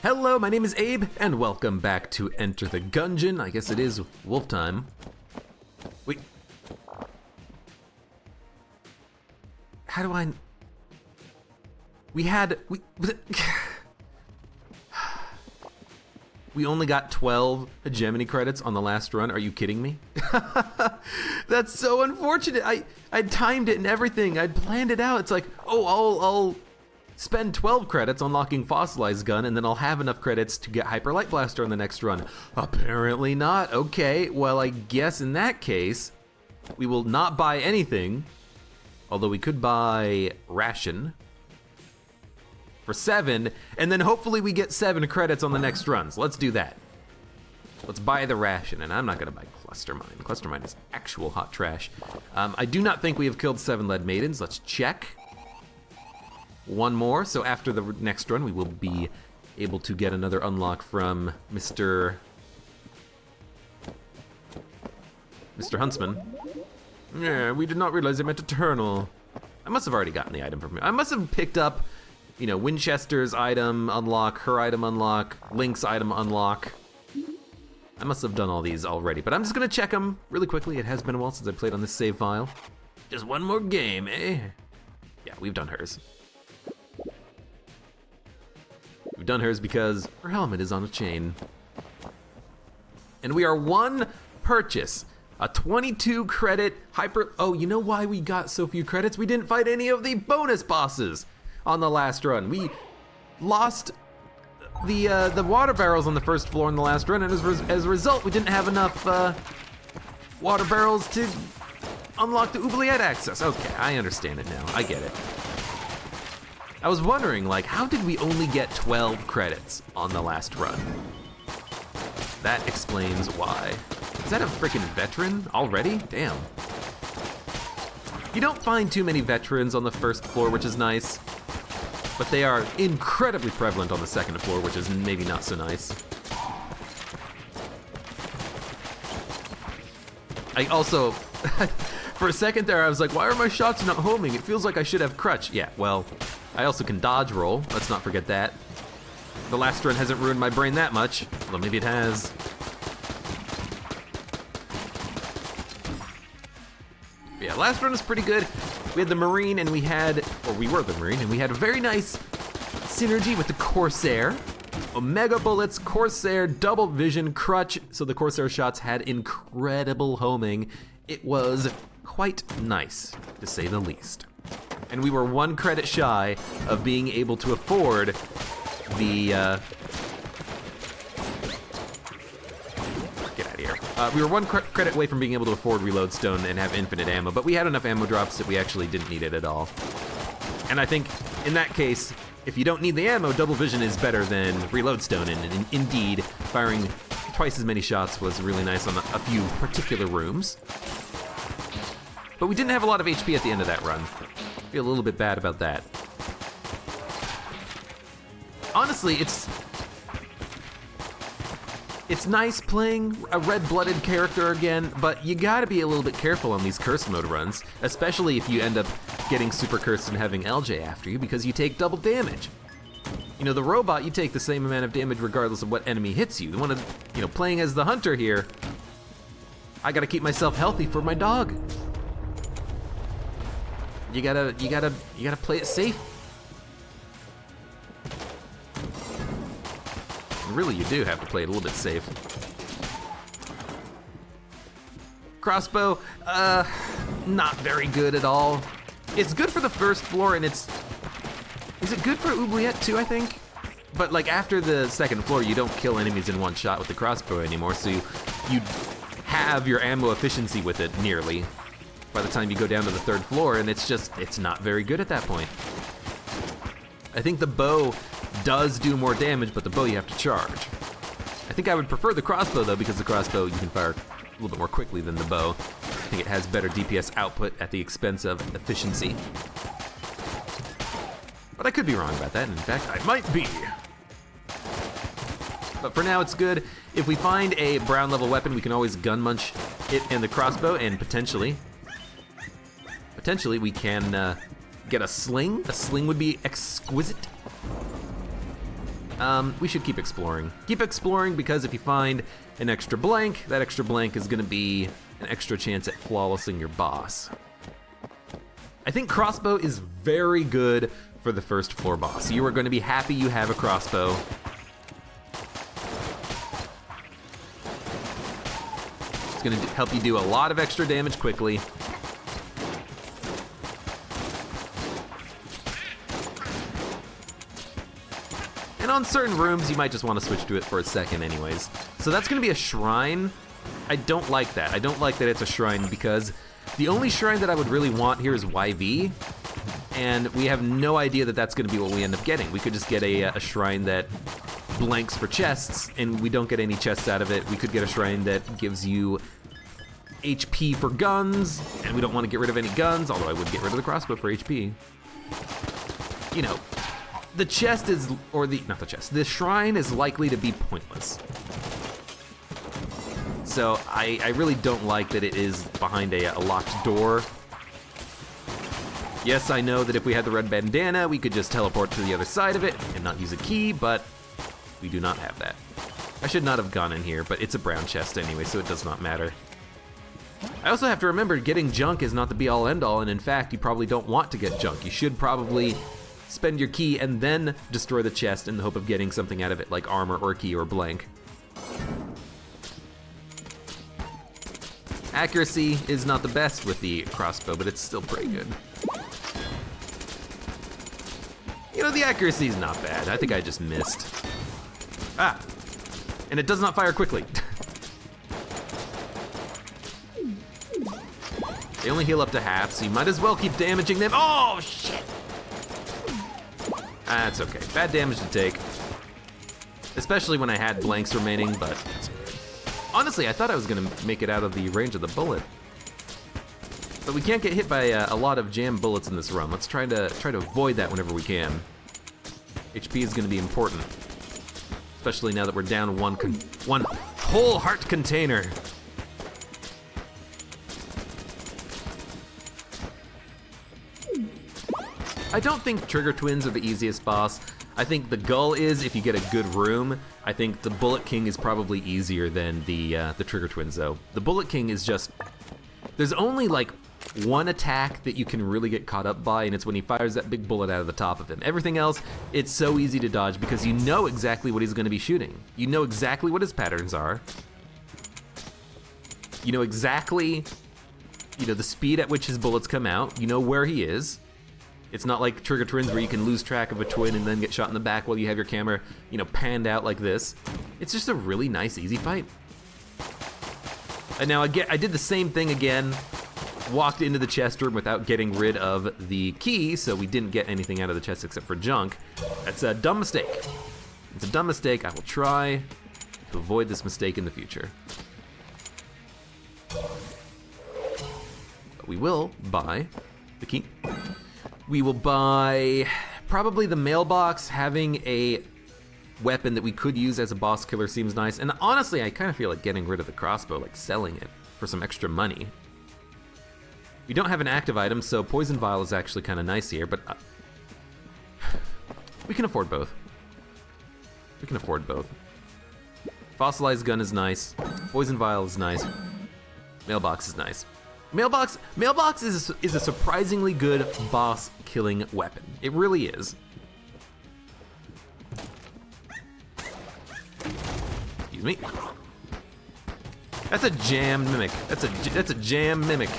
Hello, my name is Abe, and welcome back to Enter the Gungeon. I guess it is wolf time. Wait. How do I... We only got 12 hegemony credits on the last run. Are you kidding me? That's so unfortunate. I'd timed it and everything. I'd planned it out. It's like, oh, I'll spend 12 credits unlocking Fossilized Gun, and then I'll have enough credits to get Hyper Light Blaster on the next run. Apparently not. Okay, well, I guess in that case, we will not buy anything, although we could buy Ration for 7, and then hopefully we get 7 credits on the next run. So let's do that. Let's buy the Ration, and I'm not gonna buy Cluster Mine. Cluster Mine is actual hot trash. I do not think we have killed 7 Lead Maidens. Let's check. One more, so after the next run, we will be able to get another unlock from Mr. Huntsman. Yeah, we did not realize it meant Eternal. I must have already gotten the item from him. I must have picked up, you know, Winchester's item unlock, her item unlock, Link's item unlock. I must have done all these already, but I'm just gonna check them really quickly. It has been a while since I played on this save file. Just one more game, eh? Yeah, we've done hers. We've done hers because her helmet is on a chain. And we are one purchase. A 22 credit hyper, oh, you know why we got so few credits? We didn't fight any of the bonus bosses on the last run. We lost the water barrels on the first floor in the last run, and as a result, we didn't have enough water barrels to unlock the oubliette access. Okay, I understand it now, I get it. I was wondering, like, how did we only get 12 credits on the last run? That explains why. Is that a freaking veteran already? Damn. You don't find too many veterans on the first floor, which is nice, but they are incredibly prevalent on the second floor, which is maybe not so nice. I also, for a second there, I was like, why are my shots not homing? It feels like I should have crutch. Yeah, well, I also can dodge roll. Let's not forget that. The last run hasn't ruined my brain that much. Well, maybe it has. Yeah, last run was pretty good. We had the Marine and we were the Marine, and we had a very nice synergy with the Corsair. Omega bullets, Corsair, double vision, crutch, so the Corsair shots had incredible homing. It was quite nice, to say the least. And we were 1 credit shy of being able to afford the, get out of here. We were 1 credit away from being able to afford Reload Stone and have infinite ammo, but we had enough ammo drops that we actually didn't need it at all. And I think, in that case, if you don't need the ammo, Double Vision is better than Reload Stone, and indeed, firing twice as many shots was really nice on a few particular rooms. But we didn't have a lot of HP at the end of that run. I feel a little bit bad about that. Honestly, it's nice playing a red-blooded character again, but you gotta be a little bit careful on these curse mode runs, especially if you end up getting super cursed and having LJ after you, because you take double damage. You know, the robot, you take the same amount of damage regardless of what enemy hits you. The one, you know, playing as the hunter here, I gotta keep myself healthy for my dog. You gotta play it safe. Really, you do have to play it a little bit safe. Crossbow, not very good at all. It's good for the first floor, and is it good for oubliette too, I think? But like after the second floor, you don't kill enemies in one shot with the crossbow anymore, so you have your ammo efficiency with it nearly by the time you go down to the third floor, and it's not very good at that point. I think the bow does do more damage, but the bow you have to charge. I think I would prefer the crossbow though, because the crossbow you can fire a little bit more quickly than the bow. I think it has better DPS output at the expense of efficiency. But I could be wrong about that, and in fact, I might be. But for now, it's good. If we find a brown level weapon, we can always gun munch it and the crossbow, and potentially we can get a sling. A sling would be exquisite. we should keep exploring. Keep exploring because if you find an extra blank, that extra blank is gonna be an extra chance at flawlessing your boss. I think crossbow is very good for the first floor boss. You are gonna be happy you have a crossbow. It's gonna help you do a lot of extra damage quickly. And on certain rooms, you might just want to switch to it for a second anyways. So that's gonna be a shrine. I don't like that. I don't like that it's a shrine because the only shrine that I would really want here is YV, and we have no idea that that's gonna be what we end up getting. We could just get a shrine that blanks for chests, and we don't get any chests out of it. We could get a shrine that gives you HP for guns, and we don't want to get rid of any guns, although I would get rid of the crossbow for HP. You know, the chest is, the shrine is likely to be pointless. So I really don't like that it is behind a locked door. Yes, I know that if we had the red bandana, we could just teleport to the other side of it and not use a key, but we do not have that. I should not have gone in here, but it's a brown chest anyway, so it does not matter. I also have to remember getting junk is not the be-all end-all, and in fact, you probably don't want to get junk. You should probably spend your key and then destroy the chest in the hope of getting something out of it, like armor or key or blank. Accuracy is not the best with the crossbow, but it's still pretty good. You know, the accuracy is not bad. I think I just missed. Ah, and it does not fire quickly. They only heal up to half, so you might as well keep damaging them. Oh, shit! That's okay, bad damage to take. Especially when I had blanks remaining, but honestly, I thought I was gonna make it out of the range of the bullet. But we can't get hit by a lot of jam bullets in this run. Let's try to avoid that whenever we can. HP is gonna be important. Especially now that we're down one whole heart container. I don't think Trigger Twins are the easiest boss. I think the Gull is if you get a good room. I think the Bullet King is probably easier than the Trigger Twins though. The Bullet King is just, there's only like one attack that you can really get caught up by, and it's when he fires that big bullet out of the top of him. Everything else, it's so easy to dodge because you know exactly what he's gonna be shooting. You know exactly what his patterns are. You know exactly, the speed at which his bullets come out. You know where he is. It's not like Trigger Twins where you can lose track of a twin and then get shot in the back while you have your camera, panned out like this. It's just a really nice, easy fight. And now I did the same thing again, walked into the chest room without getting rid of the key, so we didn't get anything out of the chest except for junk. That's a dumb mistake. It's a dumb mistake. I will try to avoid this mistake in the future. But we will buy the key. We will buy probably the mailbox. Having a weapon that we could use as a boss killer seems nice. And honestly, I kind of feel like getting rid of the crossbow, like selling it for some extra money. We don't have an active item, so Poison Vial is actually kind of nice here, but we can afford both. We can afford both. Fossilized Gun is nice. Poison Vial is nice. Mailbox is nice. Mailbox is a surprisingly good boss killing weapon. It really is. Excuse me. That's a jammed mimic. That's a jam mimic.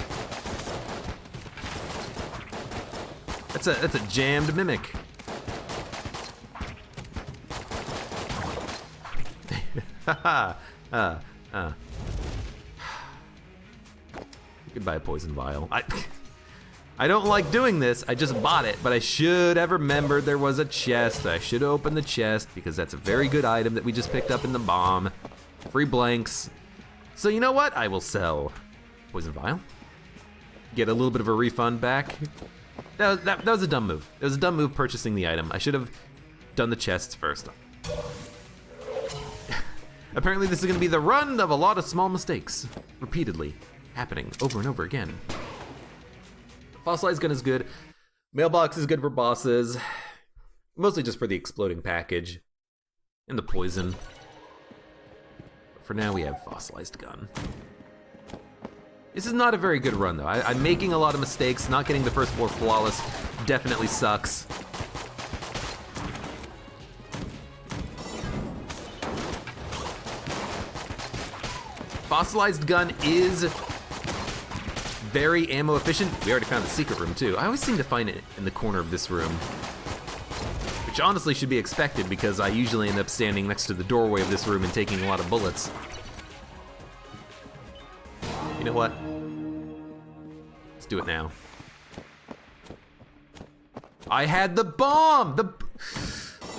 That's a jammed mimic. Haha. Goodbye, Poison Vial. I don't like doing this. I just bought it, but I should have remembered there was a chest. I should open the chest because that's a very good item that we just picked up in the bomb. Free blanks. So you know what? I will sell Poison Vial. Get a little bit of a refund back. That was a dumb move. It was a dumb move purchasing the item. I should have done the chests first. Apparently this is gonna be the run of a lot of small mistakes. Repeatedly. Happening over and over again. Fossilized Gun is good. Mailbox is good for bosses. Mostly just for the exploding package. And the poison. For now, we have fossilized gun. This is not a very good run, though. I'm making a lot of mistakes. Not getting the first floor flawless definitely sucks. Fossilized gun is very ammo efficient. We already found the secret room, too. I always seem to find it in the corner of this room, which honestly should be expected because I usually end up standing next to the doorway of this room and taking a lot of bullets. You know what? Let's do it now. I had the bomb!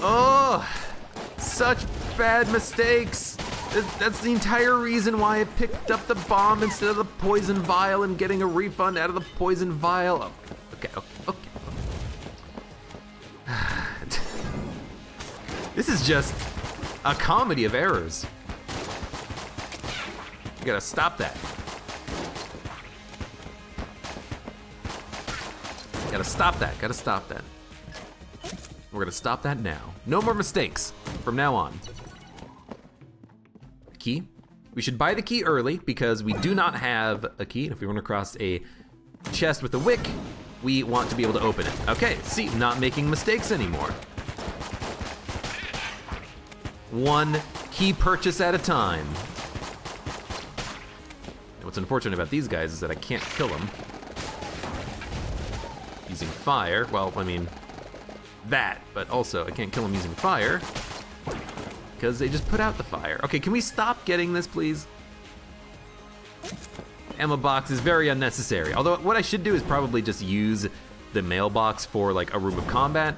Oh, such bad mistakes. That's the entire reason why I picked up the bomb instead of the poison vial and getting a refund out of the poison vial. Oh, okay. This is just a comedy of errors. You gotta stop that. Gotta stop that. We're gonna stop that now. No more mistakes from now on. Key. We should buy the key early because we do not have a key. And if we run across a chest with a wick, we want to be able to open it. Okay, see, not making mistakes anymore. One key purchase at a time. And what's unfortunate about these guys is that I can't kill them using fire. Well, I mean, that, but also I can't kill them using fire because they just put out the fire. Okay, can we stop getting this, please? Ammo box is very unnecessary. Although what I should do is probably just use the mailbox for like a room of combat.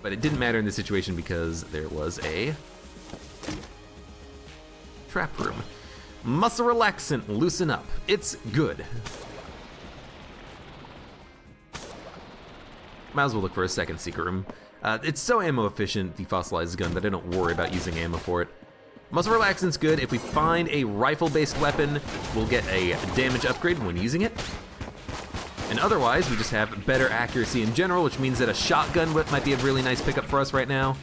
But it didn't matter in this situation because there was a trap room. Muscle relaxant, loosen up. It's good. Might as well look for a second secret room. It's so ammo efficient, the fossilized gun, that I don't worry about using ammo for it. Muscle relaxant's good. If we find a rifle-based weapon, we'll get a damage upgrade when using it. And otherwise, we just have better accuracy in general, which means that a shotgun whip might be a really nice pickup for us right now.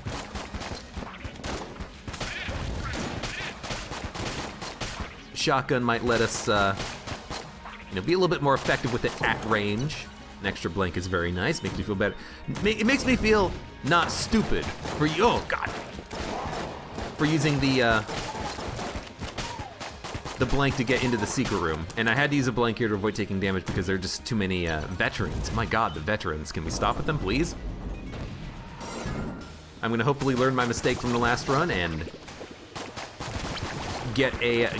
Shotgun might let us, be a little bit more effective with it at range. An extra blank is very nice, makes me feel better. It makes me feel not stupid for oh God, for using the blank to get into the secret room. And I had to use a blank here to avoid taking damage because there are just too many veterans. My God, the veterans. Can we stop with them, please? I'm gonna hopefully learn my mistake from the last run and get a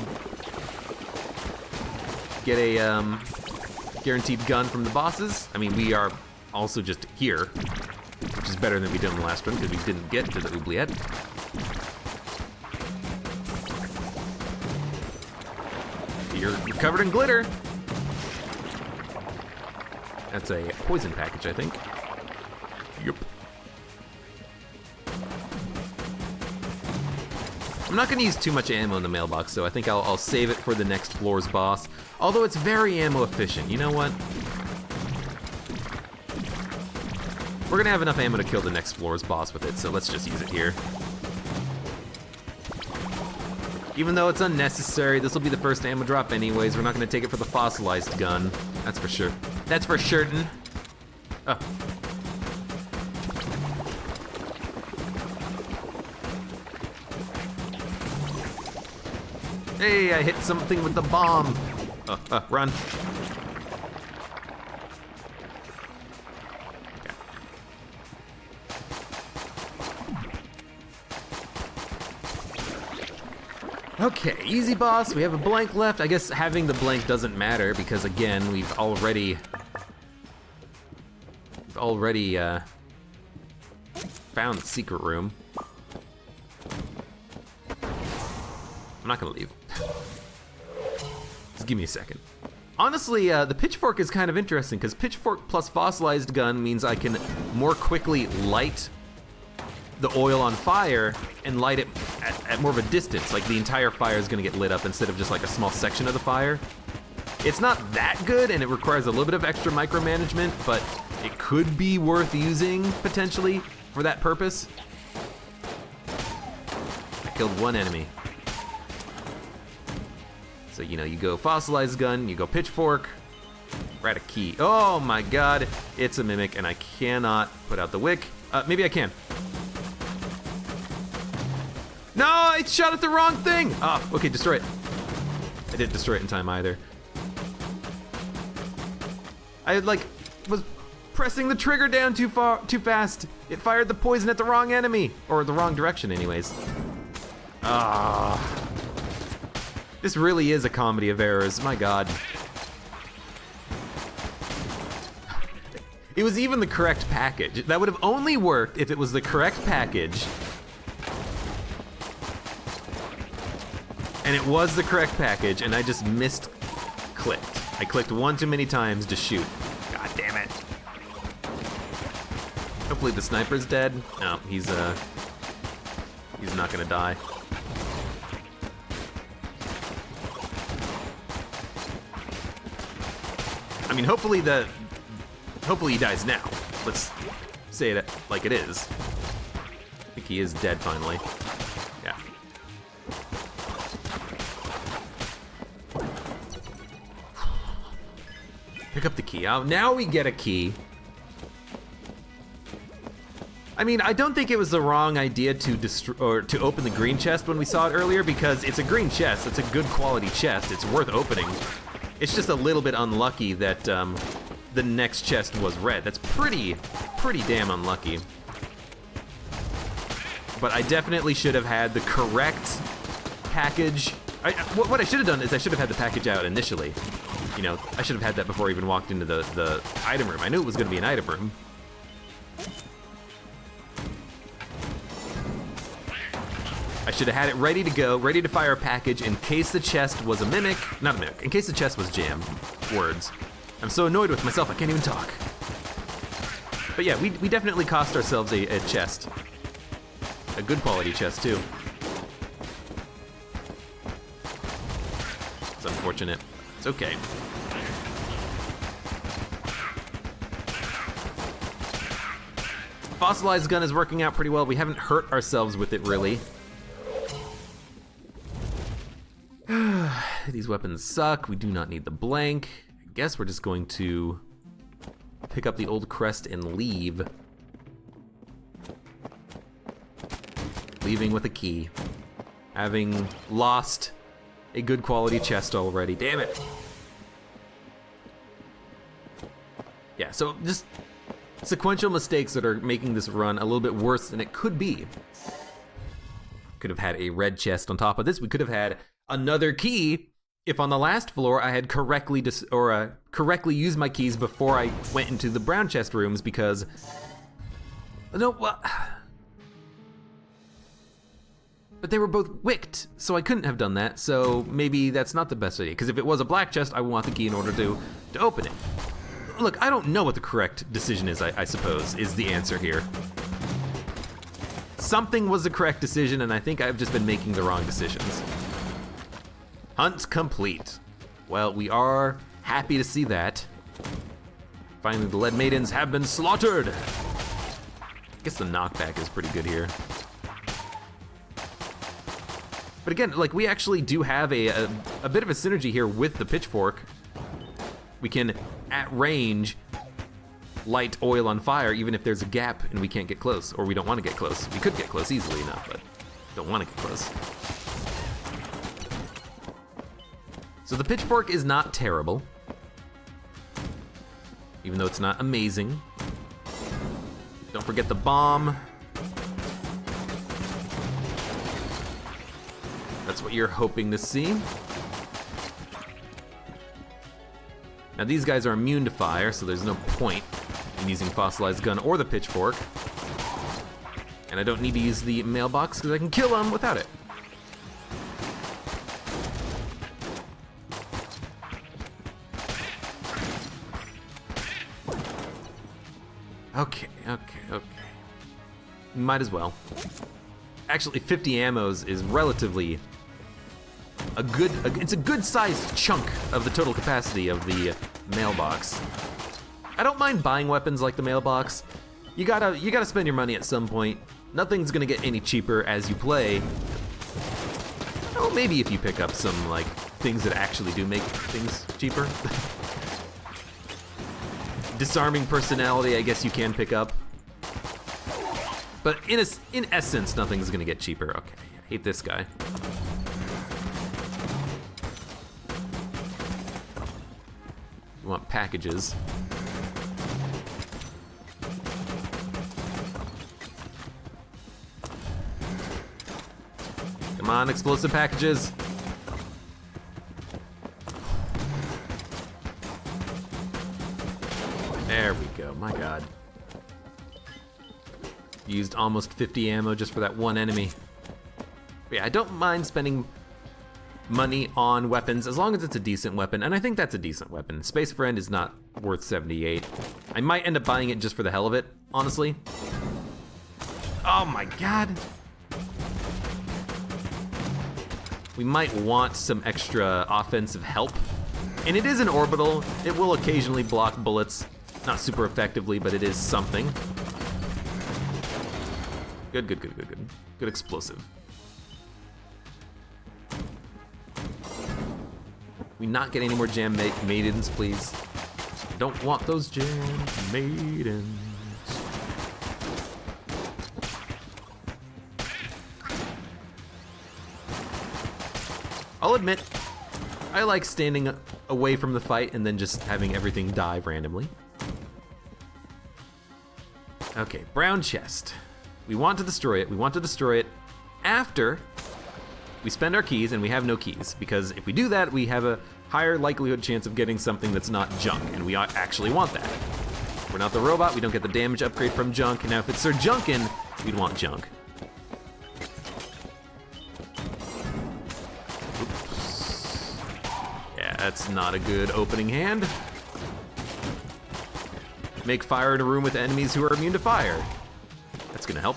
guaranteed gun from the bosses. I mean, we are also just here, which is better than we did in the last run because we didn't get to the oubliette. You're covered in glitter. That's a poison package, I think. Yup. I'm not gonna use too much ammo in the mailbox, so I think I'll save it for the next floor's boss. Although it's very ammo efficient. You know what? We're gonna have enough ammo to kill the next floor's boss with it, so let's just use it here. Even though it's unnecessary, this will be the first ammo drop anyways. We're not gonna take it for the fossilized gun. That's for sure. That's for certain. Oh. Hey, I hit something with the bomb. Run. Okay, easy boss. We have a blank left. I guess having the blank doesn't matter because again, we've already found the secret room. I'm not gonna leave. Just give me a second. Honestly, the pitchfork is kind of interesting because pitchfork plus fossilized gun means I can more quickly light the oil on fire and light it at more of a distance. Like the entire fire is gonna get lit up instead of just like a small section of the fire. It's not that good and it requires a little bit of extra micromanagement, but it could be worth using, potentially, for that purpose. I killed one enemy. So, you know, you go fossilized gun, you go pitchfork, we're at a key. Oh my god, it's a mimic, and I cannot put out the wick. Maybe I can. No, I shot at the wrong thing! Oh, okay, destroy it. I didn't destroy it in time either. I, like, was pressing the trigger down too fast. It fired the poison at the wrong enemy, or the wrong direction anyways. Ah. This really is a comedy of errors, my god. It was even the correct package. That would have only worked if it was the correct package. And it was the correct package, and I just clicked. I clicked one too many times to shoot. God damn it. Hopefully the sniper's dead. No, he's not gonna die. I mean, hopefully he dies now. Let's say it like it is. I think he is dead finally. Yeah. Pick up the key. Oh, now we get a key. I mean, I don't think it was the wrong idea to open the green chest when we saw it earlier, because it's a green chest. It's a good quality chest. It's worth opening. It's just a little bit unlucky that the next chest was red. That's pretty damn unlucky. But I definitely should have had the correct package. What I should have done is I should have had the package out initially. You know, I should have had that before I even walked into the item room. I knew it was going to be an item room. I should have had it ready to go, ready to fire a package in case the chest was a mimic. Not a mimic, in case the chest was jam. Words. I'm so annoyed with myself, I can't even talk. But yeah, we definitely cost ourselves a chest. A good quality chest, too. It's unfortunate. It's okay. Fossilized gun is working out pretty well. We haven't hurt ourselves with it, really. These weapons suck. We do not need the blank. I guess we're just going to pick up the old crest and leave. Leaving with a key. Having lost a good quality chest already. Damn it. Yeah, so just sequential mistakes that are making this run a little bit worse than it could be. Could have had a red chest on top of this. We could have had another key if on the last floor I had correctly used my keys before I went into the brown chest rooms, because no, well, but they were both wicked, so I couldn't have done that. So maybe that's not the best idea, because if it was a black chest, I would want the key in order to open it. Look, I don't know what the correct decision is, I suppose, is the answer here. Something was the correct decision, and I think I've just been making the wrong decisions. Hunt complete. Well, we are happy to see that. Finally, the lead maidens have been slaughtered. I guess the knockback is pretty good here. But again, like, we actually do have a bit of a synergy here with the pitchfork. We can, at range, light oil on fire even if there's a gap and we can't get close, or we don't want to get close. We could get close easily enough, but don't want to get close. So the pitchfork is not terrible, even though it's not amazing. Don't forget the bomb. That's what you're hoping to see. Now these guys are immune to fire, so there's no point in using fossilized gun or the pitchfork. And I don't need to use the mailbox because I can kill them without it. Okay. Might as well. Actually, 50 ammos is relatively it's a good sized chunk of the total capacity of the mailbox. I don't mind buying weapons like the mailbox. You gotta spend your money at some point. Nothing's gonna get any cheaper as you play. Oh, maybe if you pick up some like things that actually do make things cheaper. Disarming personality, I guess you can pick up. But in essence, nothing's gonna get cheaper. Okay, I hate this guy. You want packages. Come on, explosive packages. There we go, my god. Used almost 50 ammo just for that one enemy. But yeah, I don't mind spending money on weapons as long as it's a decent weapon, and I think that's a decent weapon. Space Friend is not worth 78. I might end up buying it just for the hell of it, honestly. Oh my god. We might want some extra offensive help. And it is an orbital. It will occasionally block bullets. Not super effectively, but it is something. Good. Good explosive. We not get any more jam maidens, please. Don't want those jam maidens. I'll admit, I like standing away from the fight and then just having everything die randomly. Okay, brown chest. We want to destroy it. We want to destroy it after we spend our keys, and we have no keys, because if we do that, we have a higher likelihood chance of getting something that's not junk, and we actually want that. We're not the robot, we don't get the damage upgrade from junk. Now if it's Sir Junkin, we'd want junk. Oops. Yeah, that's not a good opening hand. Make fire in a room with enemies who are immune to fire. That's gonna help.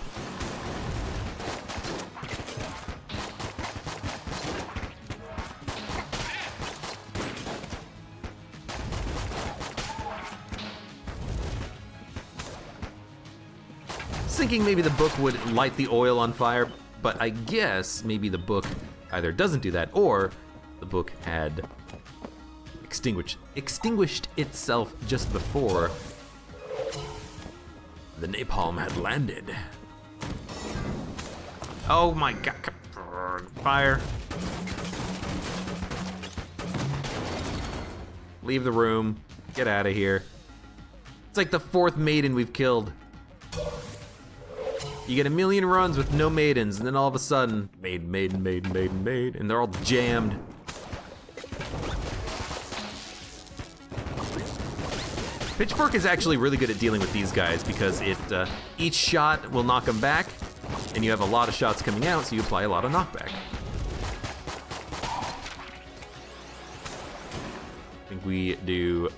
Thinking maybe the book would light the oil on fire, but I guess maybe the book either doesn't do that, or the book had extinguished itself just before the napalm had landed. Oh my god, fire. Leave the room, get out of here. It's like the 4th maiden we've killed. You get a million runs with no maidens, and then all of a sudden, maiden, and they're all jammed. Pitchfork is actually really good at dealing with these guys because each shot will knock them back, and you have a lot of shots coming out, so you apply a lot of knockback. I think we do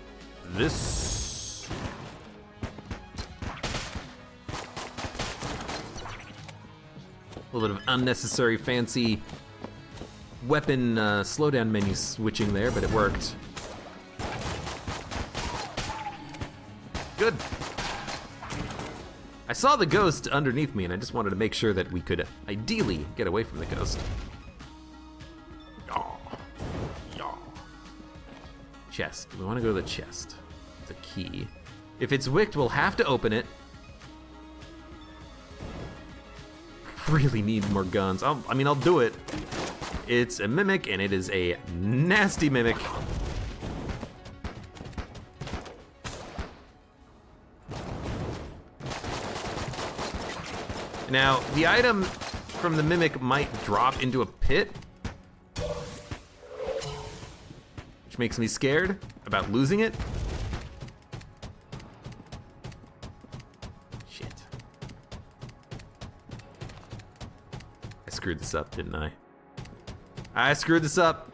this. A little bit of unnecessary fancy weapon slowdown menu switching there, but it worked. Good. I saw the ghost underneath me, and I just wanted to make sure that we could ideally get away from the ghost. Yaw. Yaw. Chest. We want to go to the chest. It's a key. If it's wicked, we'll have to open it. Really need more guns. I'll do it. It's a mimic, and it is a nasty mimic. Now, the item from the mimic might drop into a pit, which makes me scared about losing it. I screwed this up, didn't I? I screwed this up.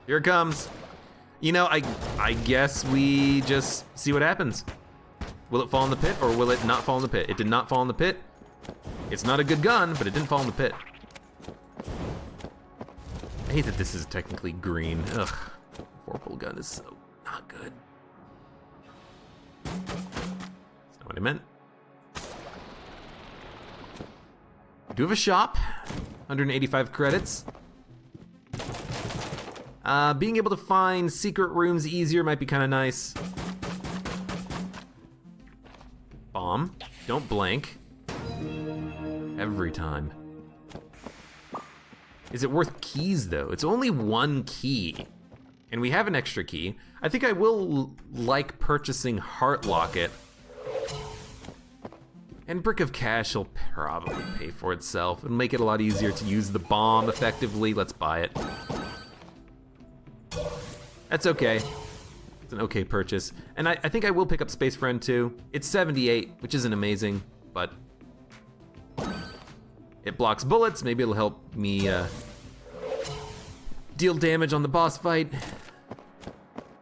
Here it comes. You know, I guess we just see what happens. Will it fall in the pit, or will it not fall in the pit? It did not fall in the pit. It's not a good gun, but it didn't fall in the pit. I hate that this is technically green. Ugh. Vorpal gun is so not good. That's not what I meant. We do have a shop, 185 credits. Being able to find secret rooms easier might be kind of nice. Bomb, don't blank. Every time. Is it worth keys though? It's only one key. And we have an extra key. I think I will like purchasing Heart Locket. And Brick of Cash will probably pay for itself. It'll make it a lot easier to use the bomb effectively. Let's buy it. That's okay. It's an okay purchase. And I think I will pick up Space Friend too. It's 78, which isn't amazing, but it blocks bullets. Maybe it'll help me deal damage on the boss fight.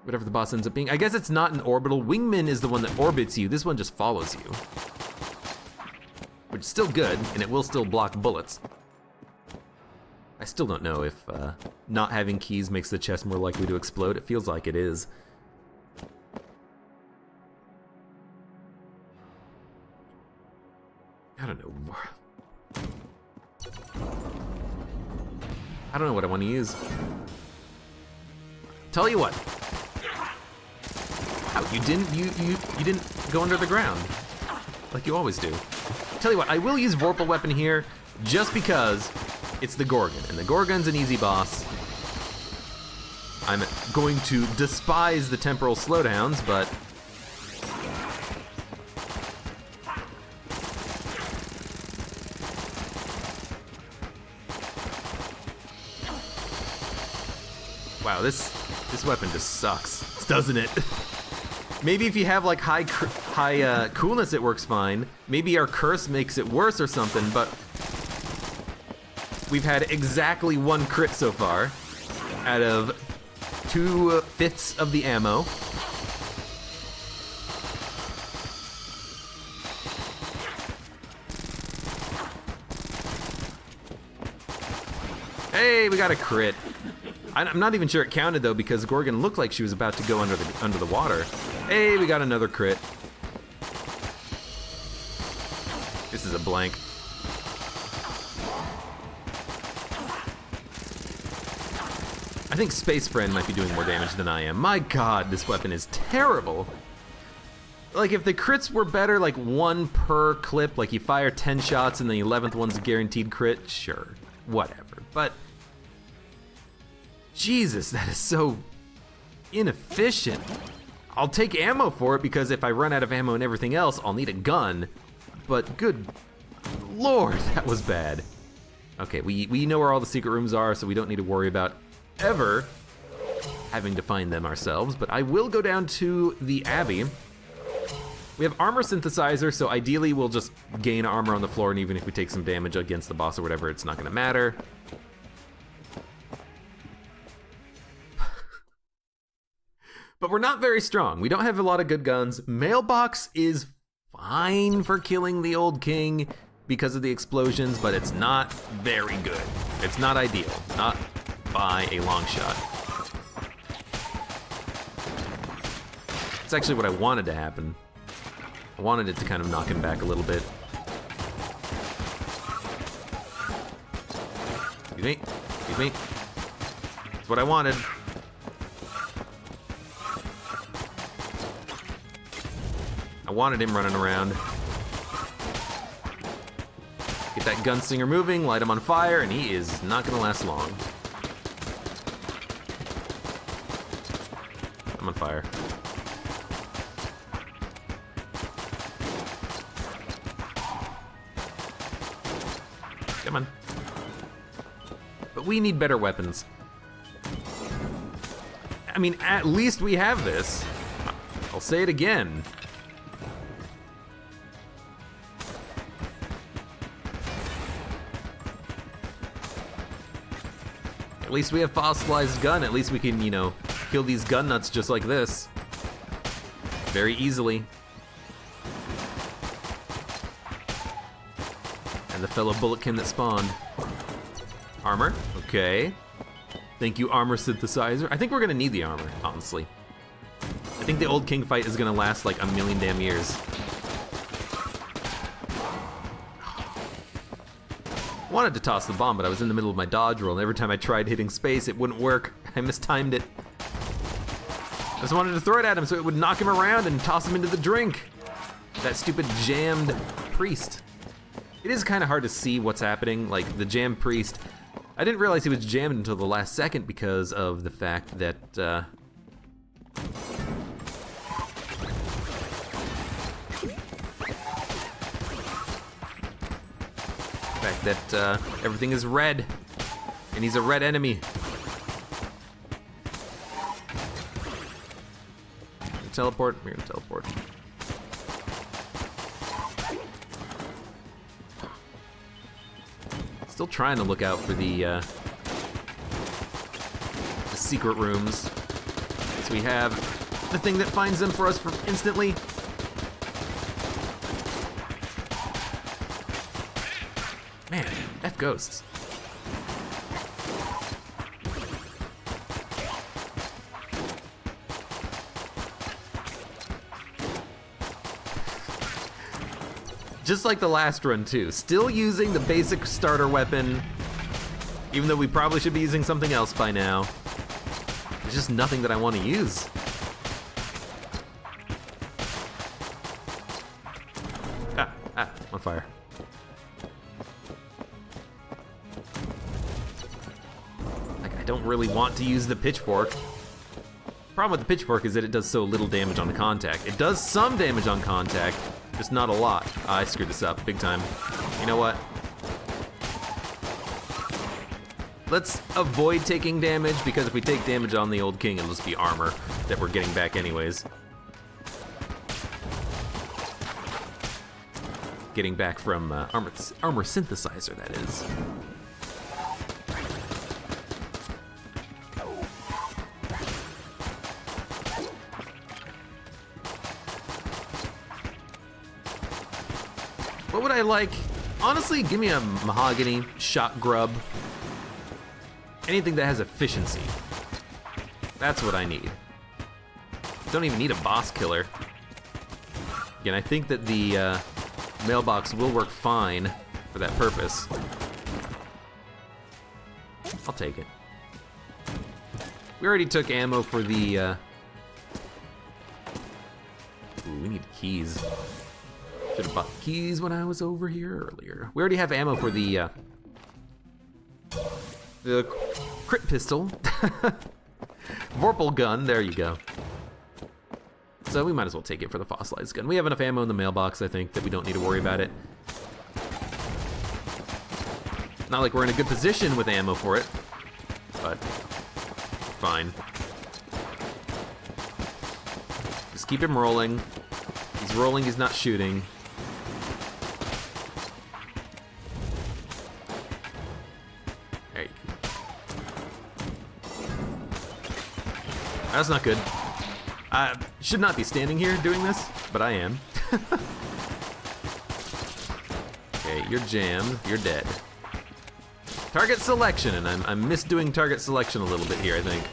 Whatever the boss ends up being. I guess it's not an orbital. Wingman is the one that orbits you. This one just follows you. Which is still good, and it will still block bullets. I still don't know if not having keys makes the chest more likely to explode. It feels like it is. I don't know. I don't know what I want to use. Tell you what. Oh, you didn't go under the ground like you always do. Tell you what, I will use Vorpal weapon here just because it's the Gorgon, and the Gorgon's an easy boss. I'm going to despise the temporal slowdowns, but wow, this weapon just sucks, doesn't it? Maybe if you have like high coolness, it works fine. Maybe our curse makes it worse or something, but we've had exactly one crit so far out of 2/5 of the ammo. Hey, we got a crit. I'm not even sure it counted though, because Gorgon looked like she was about to go under the water. Hey, we got another crit. This is a blank. I think Space Friend might be doing more damage than I am. My god, this weapon is terrible. Like, if the crits were better, like 1 per clip, like you fire 10 shots and the 11th one's a guaranteed crit, sure, whatever. But Jesus, that is so inefficient. I'll take ammo for it, because if I run out of ammo and everything else, I'll need a gun. But good lord, that was bad. Okay, we know where all the secret rooms are, so we don't need to worry about ever having to find them ourselves. But I will go down to the Abbey. We have armor synthesizer, so ideally we'll just gain armor on the floor, and even if we take some damage against the boss or whatever, it's not gonna matter. But we're not very strong. We don't have a lot of good guns. Mailbox is fine for killing the old king because of the explosions, but it's not very good. It's not ideal. Not by a long shot. It's actually what I wanted to happen. I wanted it to kind of knock him back a little bit. Excuse me. Excuse me. That's what I wanted. I wanted him running around. Get that gunslinger moving, light him on fire, and he is not gonna last long. I'm on fire. Come on. But we need better weapons. I mean, at least we have this. I'll say it again. At least we have fossilized gun. At least we can, you know, kill these gun nuts just like this. Very easily. And the fellow bulletkin that spawned. Armor, okay. Thank you, armor synthesizer. I think we're gonna need the armor, honestly. I think the old king fight is gonna last like a million damn years. I wanted to toss the bomb, but I was in the middle of my dodge roll, and every time I tried hitting space, it wouldn't work. I mistimed it. I just wanted to throw it at him so it would knock him around and toss him into the drink. That stupid jammed priest. It is kind of hard to see what's happening, like the jammed priest. I didn't realize he was jammed until the last second because of the fact that, everything is red, and he's a red enemy. Teleport, we're gonna teleport. Still trying to look out for the secret rooms. So we have the thing that finds them for us instantly. Man, F ghosts. Just like the last run too, still using the basic starter weapon, even though we probably should be using something else by now. There's just nothing that I want to use. On fire. Like, I don't really want to use the pitchfork. Problem with the pitchfork is that it does so little damage on contact. It does some damage on contact, just not a lot. I screwed this up big time. You know what? Let's avoid taking damage, because if we take damage on the old king, it'll just be armor that we're getting back anyways. Getting back from armor synthesizer, that is. What would I like? Honestly, give me a mahogany, shot grub. Anything that has efficiency. That's what I need. Don't even need a boss killer. Again, I think that the mailbox will work fine for that purpose. I'll take it. We already took ammo for the, Ooh, we need keys. Should have bought keys when I was over here earlier. We already have ammo for the crit pistol. Vorpal gun, there you go. So we might as well take it for the fossilized gun. We have enough ammo in the mailbox, I think, that we don't need to worry about it. Not like we're in a good position with ammo for it, but fine. Just keep him rolling. He's rolling, he's not shooting. There you go. That's not good. I should not be standing here doing this, but I am. Okay, you're jammed, you're dead. Target selection, and I'm misdoing target selection a little bit here, I think.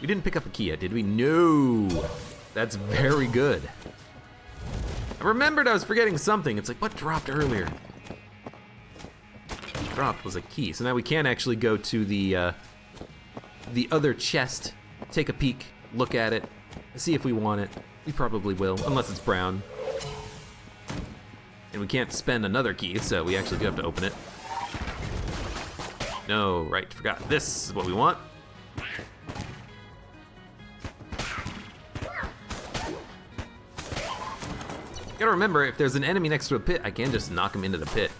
We didn't pick up a key yet, did we? No! That's very good. I remembered I was forgetting something. It's like, what dropped earlier? Dropped was a key, so now we can actually go to the other chest, take a peek, look at it, see if we want it. We probably will, unless it's brown. And we can't spend another key, so we actually do have to open it. No, right, forgot. This is what we want. Gotta remember, if there's an enemy next to a pit, I can just knock him into the pit.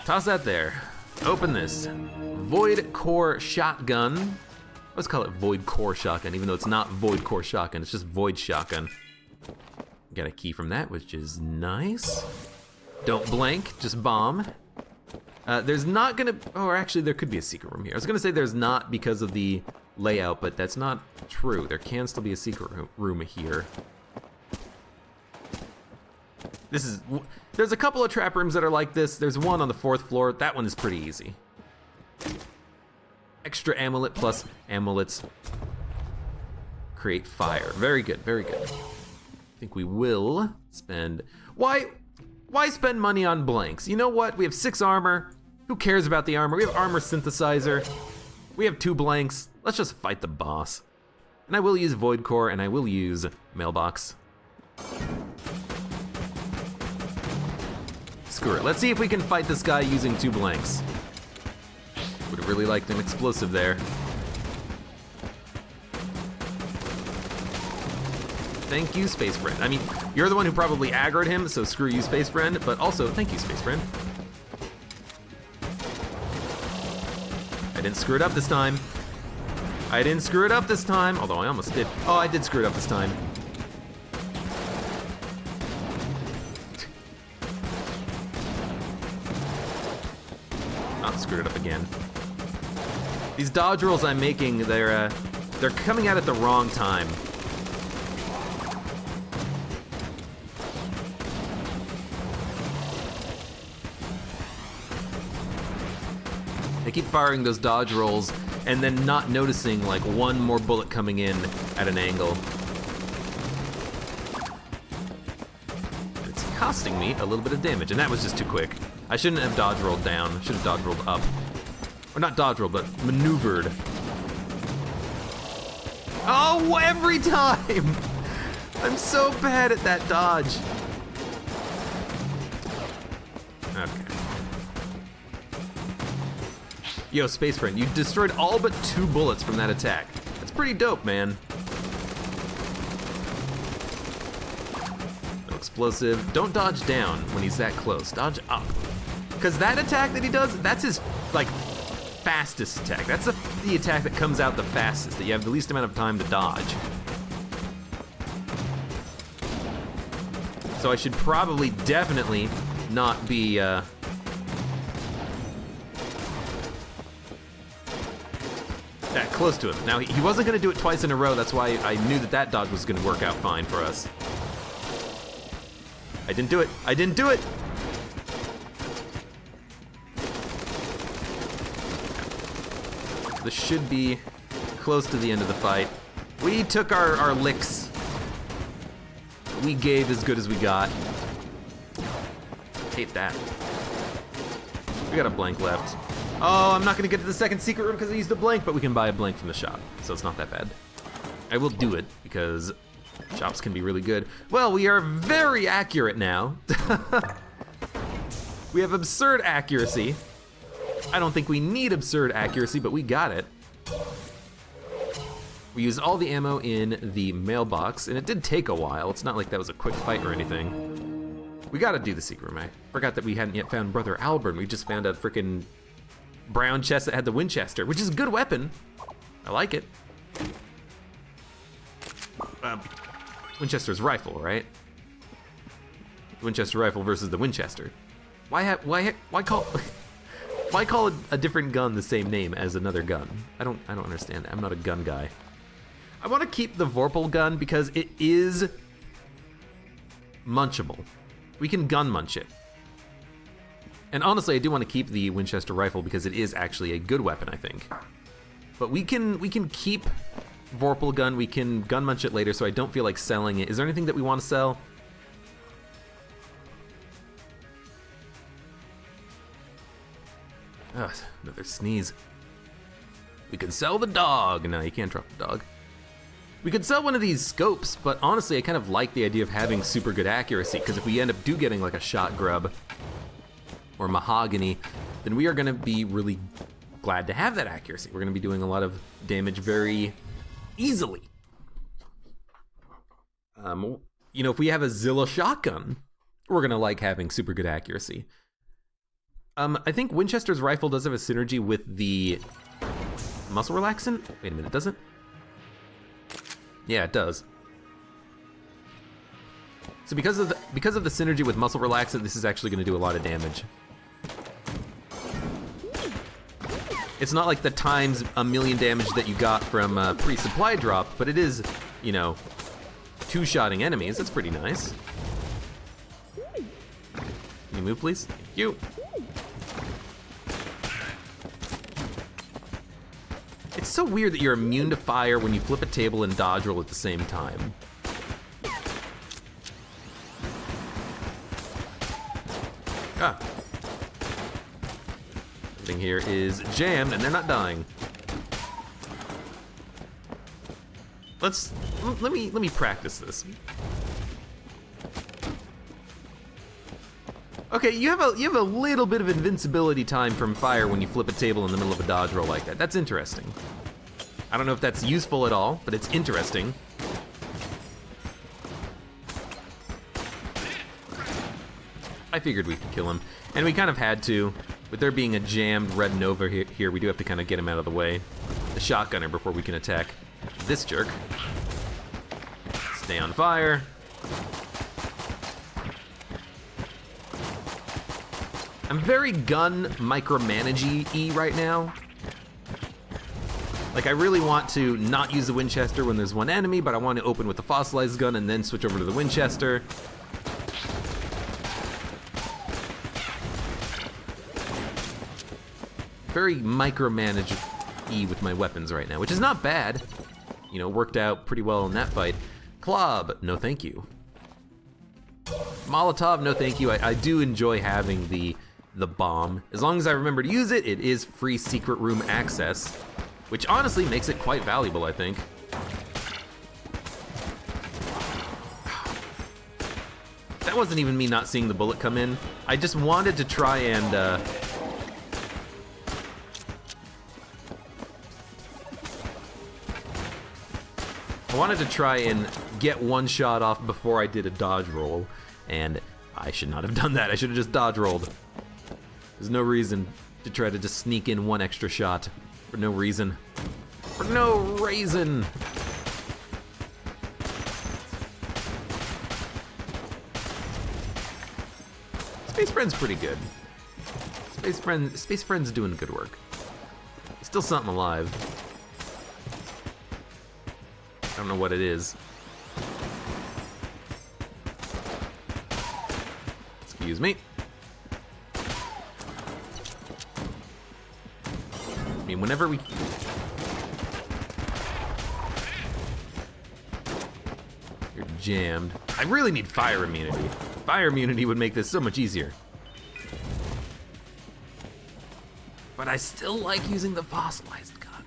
Toss that there. Open this. Void Core Shotgun. Let's call it Void Core Shotgun, even though it's not Void Core Shotgun, it's just Void Shotgun. Got a key from that, which is nice. Don't blank, just bomb. There's not gonna, or actually there could be a secret room here. I was gonna say there's not because of the layout, but that's not true. There can still be a secret room here. There's a couple of trap rooms that are like this. There's one on the 4th floor. That one is pretty easy. Extra amulet plus amulets create fire. Very good, very good. I think we will spend... Why spend money on blanks? You know what? We have 6 armor. Who cares about the armor? We have armor synthesizer. We have 2 blanks. Let's just fight the boss. And I will use Void Core, and I will use Mailbox. Screw it. Let's see if we can fight this guy using 2 blanks. Would have really liked an explosive there. Thank you, Space Friend. I mean, you're the one who probably aggroed him, so screw you, Space Friend, but also, thank you, Space Friend. I didn't screw it up this time. I didn't screw it up this time, although I almost did. Oh, I did screw it up this time. Not screwed it up again. These dodge rolls I'm making, they're coming out at the wrong time. I keep firing those dodge rolls and then not noticing like one more bullet coming in at an angle. It's costing me a little bit of damage, and that was just too quick. I shouldn't have dodge rolled down. I should have dodge rolled up. Or not dodge rolled, but maneuvered. Oh, every time! I'm so bad at that dodge. Okay. Yo, Space Friend, you destroyed all but 2 bullets from that attack. That's pretty dope, man. No explosive. Don't dodge down when he's that close. Dodge up. Because that attack that he does, that's his, like, fastest attack. That's the attack that comes out the fastest, that you have the least amount of time to dodge. So I should probably definitely not be, that close to him. Now, he wasn't gonna do it twice in a row, that's why I knew that that dodge was gonna work out fine for us. I didn't do it. I didn't do it! This should be close to the end of the fight. We took our licks. We gave as good as we got. Hate that. We got a blank left. Oh, I'm not gonna get to the second secret room because I used a blank, but we can buy a blank from the shop, so it's not that bad. I will do it because shops can be really good. Well, we are very accurate now. We have absurd accuracy. I don't think we need absurd accuracy, but we got it. We used all the ammo in the mailbox, and it did take a while. It's not like that was a quick fight or anything. We gotta do the secret room. I forgot that we hadn't yet found Brother Albert. We just found a freaking brown chest that had the Winchester, which is a good weapon. I like it. Winchester's rifle, right? Winchester rifle versus the Winchester. Why call why call a different gun the same name as another gun? I don't understand that. I'm not a gun guy. I want to keep the Vorpal gun because it is munchable. We can gun munch it. And honestly, I do want to keep the Winchester rifle because it is actually a good weapon, I think. But we can keep Vorpal gun. We can gun munch it later, so I don't feel like selling it. Is there anything that we want to sell? Ugh, another sneeze. We can sell the dog. No, you can't drop the dog. We could sell one of these scopes, but honestly, I kind of like the idea of having super good accuracy, because if we end up getting like a shot grub or mahogany, then we are gonna be really glad to have that accuracy. We're gonna be doing a lot of damage very easily. You know, if we have a Zilla shotgun, we're gonna like having super good accuracy. I think Winchester's rifle does have a synergy with the muscle relaxant. Wait a minute, does it? Yeah, it does. So because of the synergy with muscle relaxant, this is actually going to do a lot of damage. It's not like the times a million damage that you got from pre-supply drop, but it is, you know, two-shotting enemies. That's pretty nice. move, please? Thank you. It's so weird that you're immune to fire when you flip a table and dodge roll at the same time. Ah. Everything here is jammed and they're not dying. Let me practice this. Okay, you have a little bit of invincibility time from fire when you flip a table in the middle of a dodge roll like that. That's interesting. I don't know if that's useful at all, but it's interesting. I figured we could kill him, and we kind of had to. With there being a jammed red Nova here, we do have to kind of get him out of the way. The shotgunner before we can attack this jerk. Stay on fire. I'm very gun micromanagey right now. Like, I really want to not use the Winchester when there's one enemy, but I want to open with the fossilized gun and then switch over to the Winchester. Very micromanagey with my weapons right now, which is not bad. You know, worked out pretty well in that fight. Klob, no thank you. Molotov, no thank you. I do enjoy having the bomb. As long as I remember to use it, it is free secret room access, which honestly makes it quite valuable, I think. That wasn't even me not seeing the bullet come in. I just wanted to try and get one shot off before I did a dodge roll, and I should not have done that. I should have just dodge rolled. There's no reason to try to just sneak in one extra shot for no reason. For no reason. Space Friend's pretty good. Space Friend's doing good work. Still something alive. I don't know what it is. Excuse me. I mean, whenever we... You're jammed. I really need fire immunity. Fire immunity would make this so much easier. But I still like using the fossilized gun.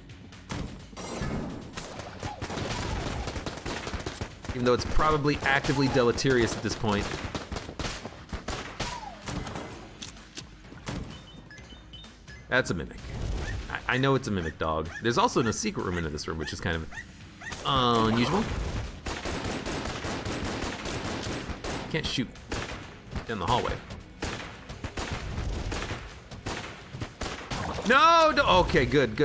Even though it's probably actively deleterious at this point. That's a mimic. I know it's a mimic dog. There's also no secret room into this room, which is kind of unusual. Can't shoot down the hallway. No! Okay, good.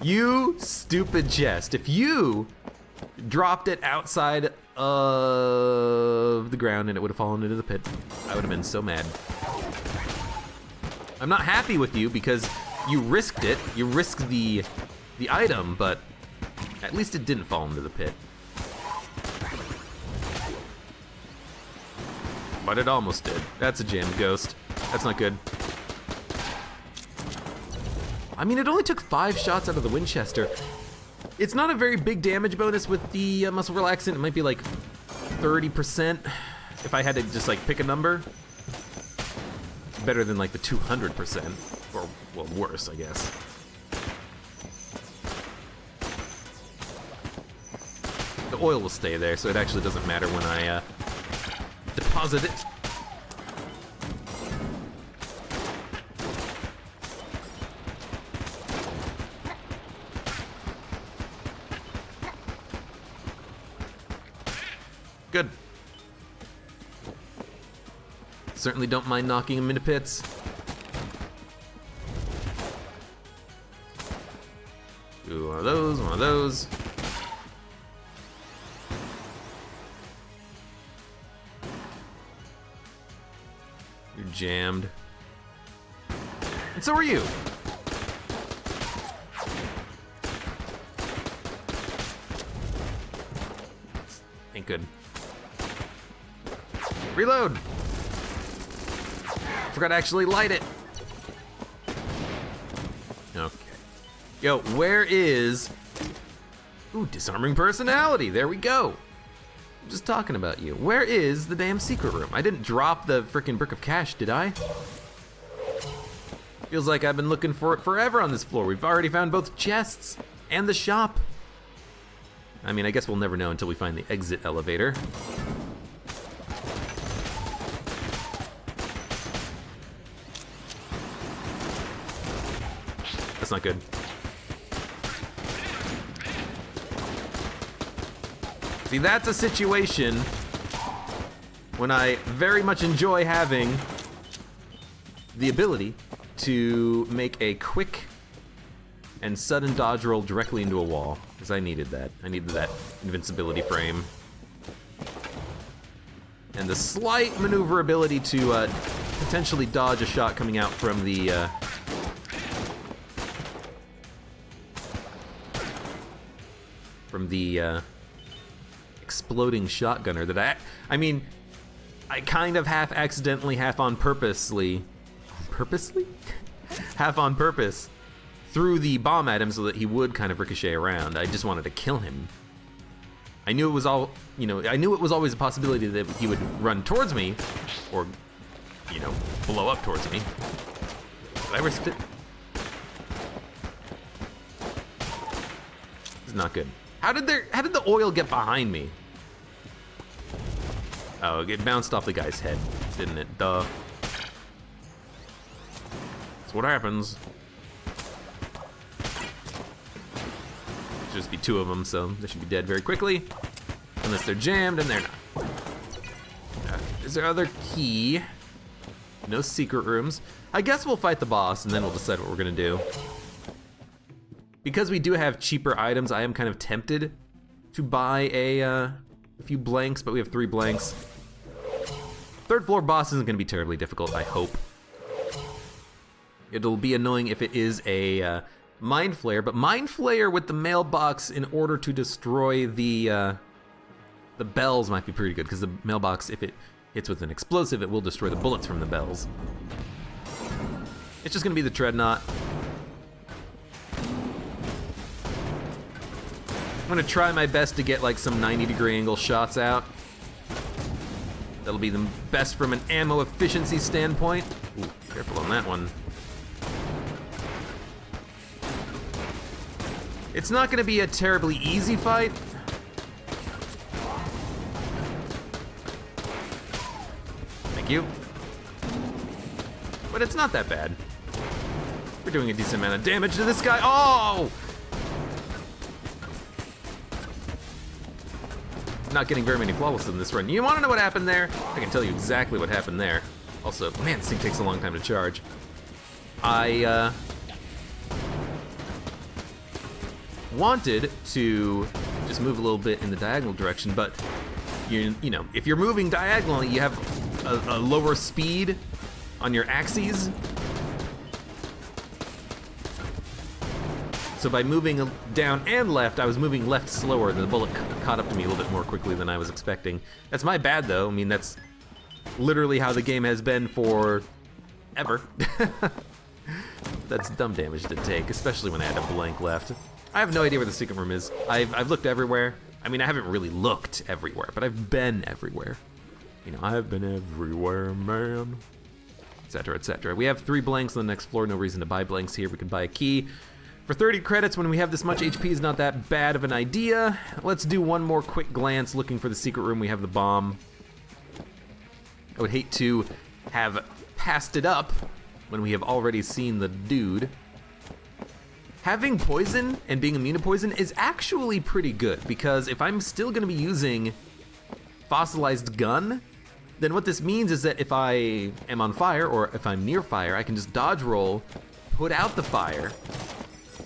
You stupid chest. If you dropped it outside of the ground and it would have fallen into the pit, I would have been so mad. I'm not happy with you because you risked it. You risked the item, but at least it didn't fall into the pit. But it almost did. That's a jammed ghost. That's not good. I mean, it only took 5 shots out of the Winchester. It's not a very big damage bonus with the muscle relaxant. It might be like 30% if I had to just like pick a number. Better than like the 200%, or well, worse, I guess. The oil will stay there, so it actually doesn't matter when I deposit it. Good. Certainly don't mind knocking him into pits. Ooh, one of those, one of those. You're jammed. And so are you. Ain't good. Reload! Forgot to actually light it. Okay. Yo, where is... Ooh, disarming personality. There we go. I'm just talking about you. Where is the damn secret room? I didn't drop the frickin' brick of cash, did I? Feels like I've been looking for it forever on this floor. We've already found both chests and the shop. I mean, I guess we'll never know until we find the exit elevator. That's not good. See, that's a situation when I very much enjoy having the ability to make a quick and sudden dodge roll directly into a wall, because I needed that. I needed that invincibility frame. And the slight maneuverability to potentially dodge a shot coming out from the exploding shotgunner that I mean, I kind of half accidentally, half on purposely, half on purpose, threw the bomb at him so that he would kind of ricochet around. I just wanted to kill him. I knew it was all, you know, I knew it was always a possibility that he would run towards me, or, you know, blow up towards me. But I risked it. It's not good. How did the oil get behind me? Oh, it bounced off the guy's head, didn't it? Duh. That's what happens. Should just be two of them, so they should be dead very quickly. Unless they're jammed, and they're not. Is there other key? No secret rooms. I guess we'll fight the boss, and then we'll decide what we're gonna do. Because we do have cheaper items, I am kind of tempted to buy a few blanks, but we have 3 blanks. Third floor boss isn't gonna be terribly difficult, I hope. It'll be annoying if it is a Mind Flayer, but Mind Flayer with the mailbox in order to destroy the bells might be pretty good, because the mailbox, if it hits with an explosive, it will destroy the bullets from the bells. It's just gonna be the Treadnought. I'm gonna try my best to get like some 90-degree angle shots out. That'll be the best from an ammo efficiency standpoint. Ooh, careful on that one. It's not gonna be a terribly easy fight. Thank you. But it's not that bad. We're doing a decent amount of damage to this guy. Oh! Not getting very many flawless in this run. You wanna know what happened there? I can tell you exactly what happened there. Also, man, this thing takes a long time to charge. I wanted to just move a little bit in the diagonal direction, but you know, if you're moving diagonally, you have a lower speed on your axes. So by moving down and left, I was moving left slower, and the bullet caught up to me a little bit more quickly than I was expecting. That's my bad, though. I mean, that's literally how the game has been for ever. That's dumb damage to take, especially when I had a blank left. I have no idea where the secret room is. I've looked everywhere. I mean, I haven't really looked everywhere, but I've been everywhere. You know, I've been everywhere, man. Etc., etc. We have 3 blanks on the next floor. No reason to buy blanks here. We could buy a key. For 30 credits, when we have this much HP, is not that bad of an idea. Let's do one more quick glance looking for the secret room. We have the bomb. I would hate to have passed it up when we have already seen the dude. Having poison and being immune to poison is actually pretty good, because if I'm still gonna be using fossilized gun, then what this means is that if I am on fire or if I'm near fire, I can just dodge roll, put out the fire,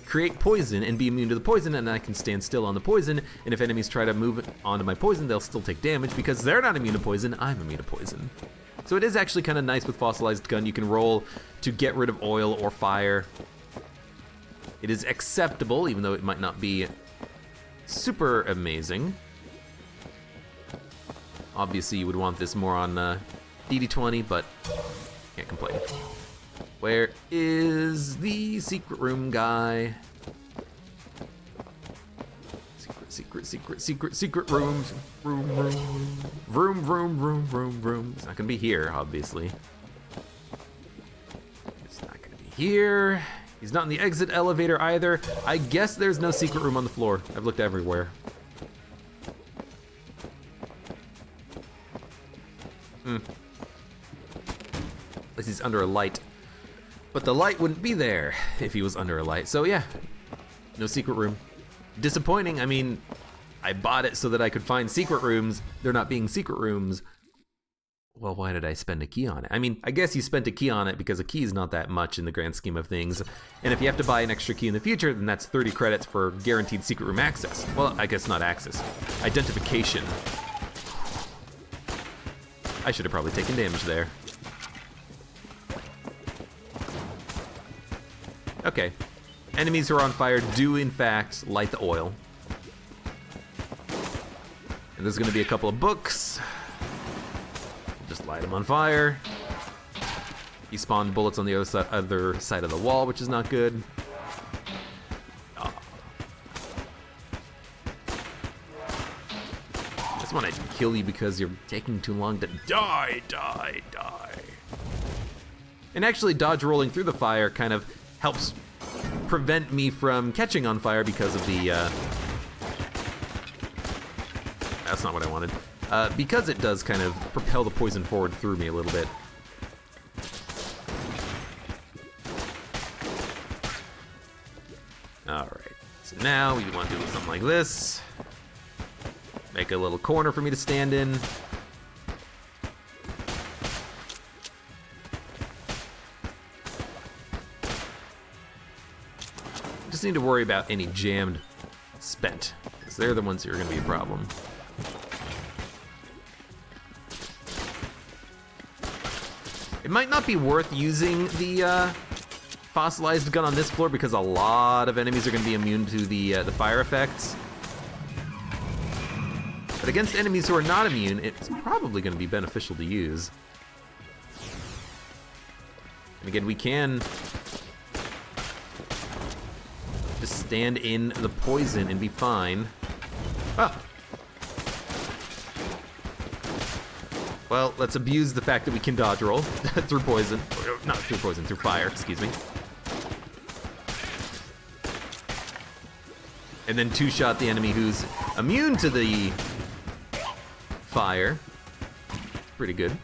create poison and be immune to the poison, and I can stand still on the poison, and if enemies try to move onto my poison, they'll still take damage because they're not immune to poison, I'm immune to poison. So it is actually kind of nice with fossilized gun. You can roll to get rid of oil or fire. It is acceptable, even though it might not be super amazing. Obviously, you would want this more on DD20, but can't complain. Where is the secret room guy? Secret rooms. Room. It's not gonna be here, obviously. It's not gonna be here. He's not in the exit elevator either. I guess there's no secret room on the floor. I've looked everywhere. Unless he's under a light. But the light wouldn't be there if he was under a light. So yeah, no secret room. Disappointing. I mean, I bought it so that I could find secret rooms. They're not being secret rooms. Well, why did I spend a key on it? I mean, I guess you spent a key on it because a key is not that much in the grand scheme of things. And if you have to buy an extra key in the future, then that's 30 credits for guaranteed secret room access. Well, I guess not access. Identification. I should have probably taken damage there. Okay. Enemies who are on fire do, in fact, light the oil. And there's gonna be a couple of books. Just light them on fire. You spawn bullets on the other side of the wall, which is not good. Oh. I just want to kill you because you're taking too long to die. And actually, dodge rolling through the fire kind of helps prevent me from catching on fire because of the, that's not what I wanted. Because it does kind of propel the poison forward through me a little bit. Alright, so now we want to do something like this. Make a little corner for me to stand in. Just need to worry about any jammed spent, because they're the ones that are going to be a problem. It might not be worth using the fossilized gun on this floor because a lot of enemies are going to be immune to the fire effects. But against enemies who are not immune, it's probably going to be beneficial to use. And again, we can just stand in the poison and be fine. Ah! Well, let's abuse the fact that we can dodge roll through poison. Not through poison, through fire, excuse me. And then two-shot the enemy who's immune to the fire. Pretty good.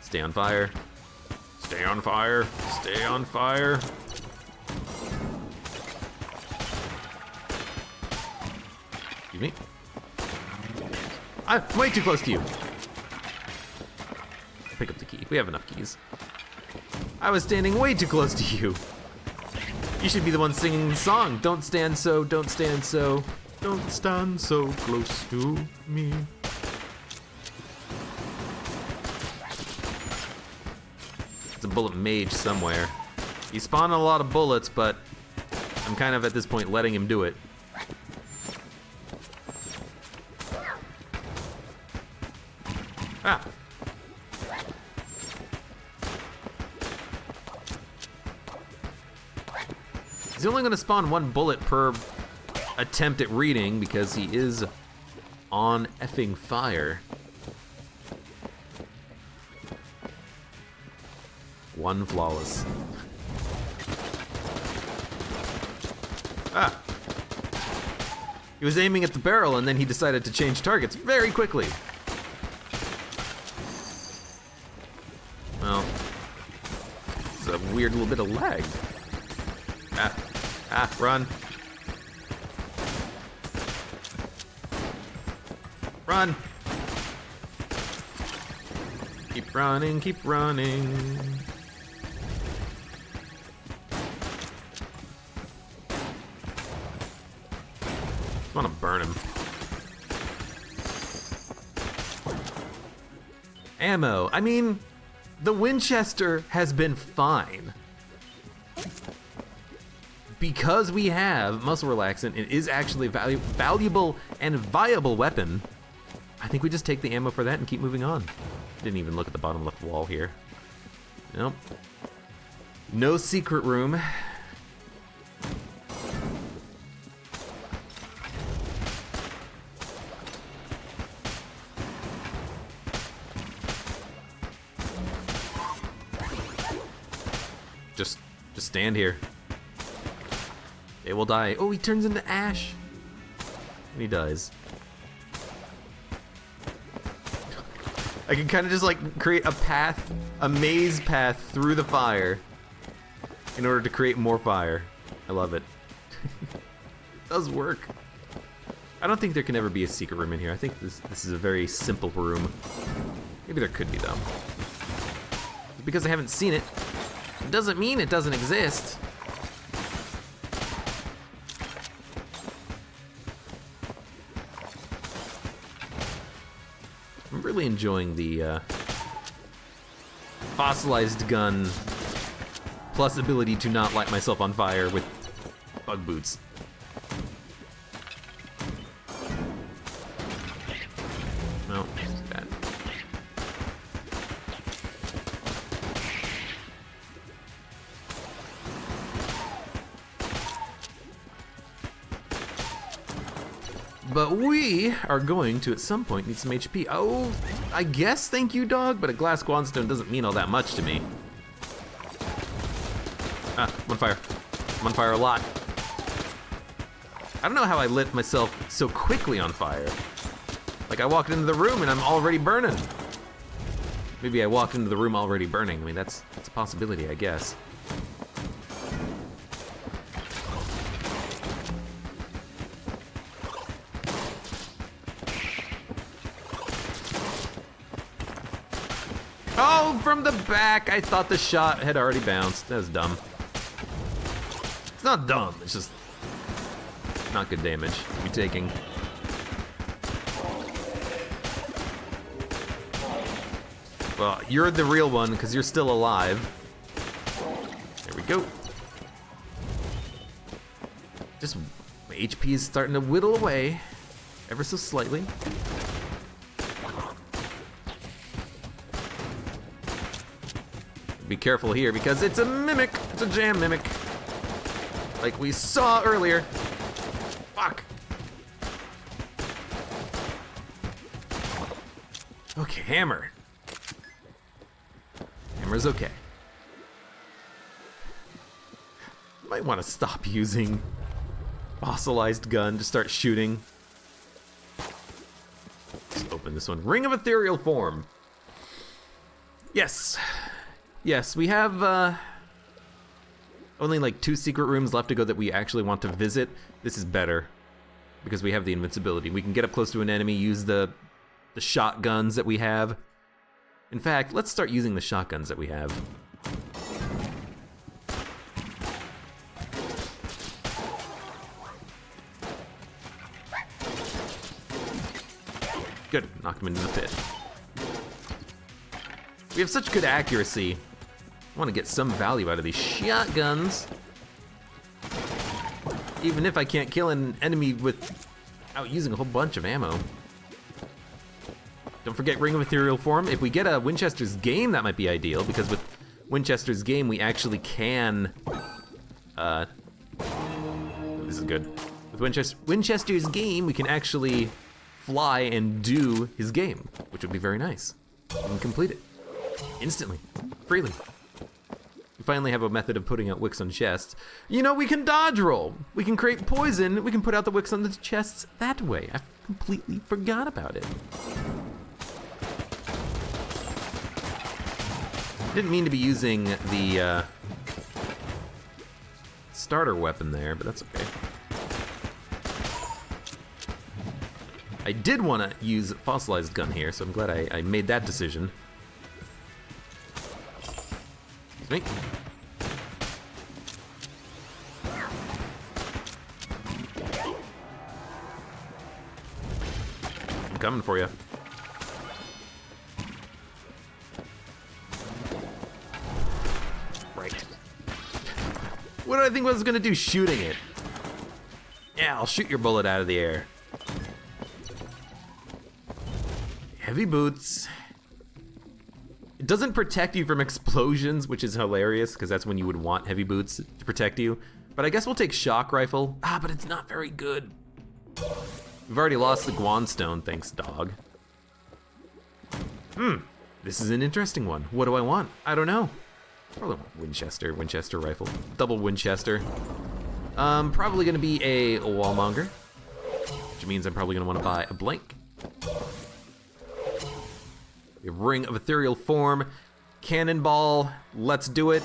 Stay on fire. Stay on fire. Stay on fire. Excuse me. I'm way too close to you. Pick up the key. We have enough keys. I was standing way too close to you. You should be the one singing the song. Don't stand so, don't stand so, don't stand so close to me. There's a bullet mage somewhere. He's spawning a lot of bullets, but I'm kind of at this point letting him do it. Ah. He's only going to spawn one bullet per attempt at reading because he is on effing fire. One flawless. Ah. He was aiming at the barrel and then he decided to change targets very quickly. Well, it's a weird little bit of lag. Run. Run. Keep running, keep running. Just want to burn him. Ammo. I mean, the Winchester has been fine. because we have muscle relaxant, it is actually a valuable and viable weapon. I think we just take the ammo for that and keep moving on. Didn't even look at the bottom left wall here. Nope. No secret room. Just stand here. It will die. Oh, he turns into ash. And he dies. I can kind of just like create a path, a maze path through the fire in order to create more fire. I love it. It does work. I don't think there can ever be a secret room in here. I think this is a very simple room. Maybe there could be though. Because I haven't seen it, it doesn't mean it doesn't exist. I'm really enjoying the fossilized gun plus ability to not light myself on fire with bug boots. No, it's too bad. But we are going to, at some point, need some HP. Oh, I guess thank you, dog, but a glass quadstone doesn't mean all that much to me. Ah, I'm on fire. I'm on fire a lot. I don't know how I lit myself so quickly on fire. Like I walked into the room and I'm already burning. Maybe I walked into the room already burning. I mean, that's a possibility, I guess. Oh, from the back. I thought the shot had already bounced. That was dumb. It's not dumb, it's just not good damage to be taking. Well, you're the real one because you're still alive. There we go. Just my HP is starting to whittle away ever so slightly. Be careful here because it's a mimic. It's a jam mimic. Like we saw earlier. Fuck. Okay, hammer. Hammer's okay. Might want to stop using fossilized gun to start shooting. Let's open this one. Ring of Ethereal Form. Yes. Yes, we have only like 2 secret rooms left to go that we actually want to visit. This is better because we have the invincibility. We can get up close to an enemy, use the shotguns that we have. In fact, let's start using the shotguns that we have. Good, knocked him into the pit. We have such good accuracy. I want to get some value out of these shotguns. Even if I can't kill an enemy without using a whole bunch of ammo. Don't forget Ring of Ethereal Form. If we get a Winchester's Game, that might be ideal, because with Winchester's Game, we actually can... this is good. With Winchester's Game, we can actually fly and do his game, which would be very nice. And complete it. Instantly. Freely. We finally have a method of putting out wicks on chests. You know, we can dodge roll. We can create poison. We can put out the wicks on the chests that way. I completely forgot about it. Didn't mean to be using the starter weapon there, but that's okay. I did want to use fossilized gun here, so I'm glad I made that decision. Me. I'm coming for you. Right. What do I think I was gonna do shooting it? Yeah, I'll shoot your bullet out of the air. Heavy boots. It doesn't protect you from explosions, which is hilarious, because that's when you would want heavy boots to protect you. But I guess we'll take shock rifle. Ah, but it's not very good. We've already lost the Guanstone, thanks, dog. This is an interesting one. What do I want? I don't know. Probably want Winchester rifle. Double Winchester. Probably gonna be a wallmonger, which means I'm probably gonna wanna buy a blank. A ring of ethereal form, cannonball, let's do it.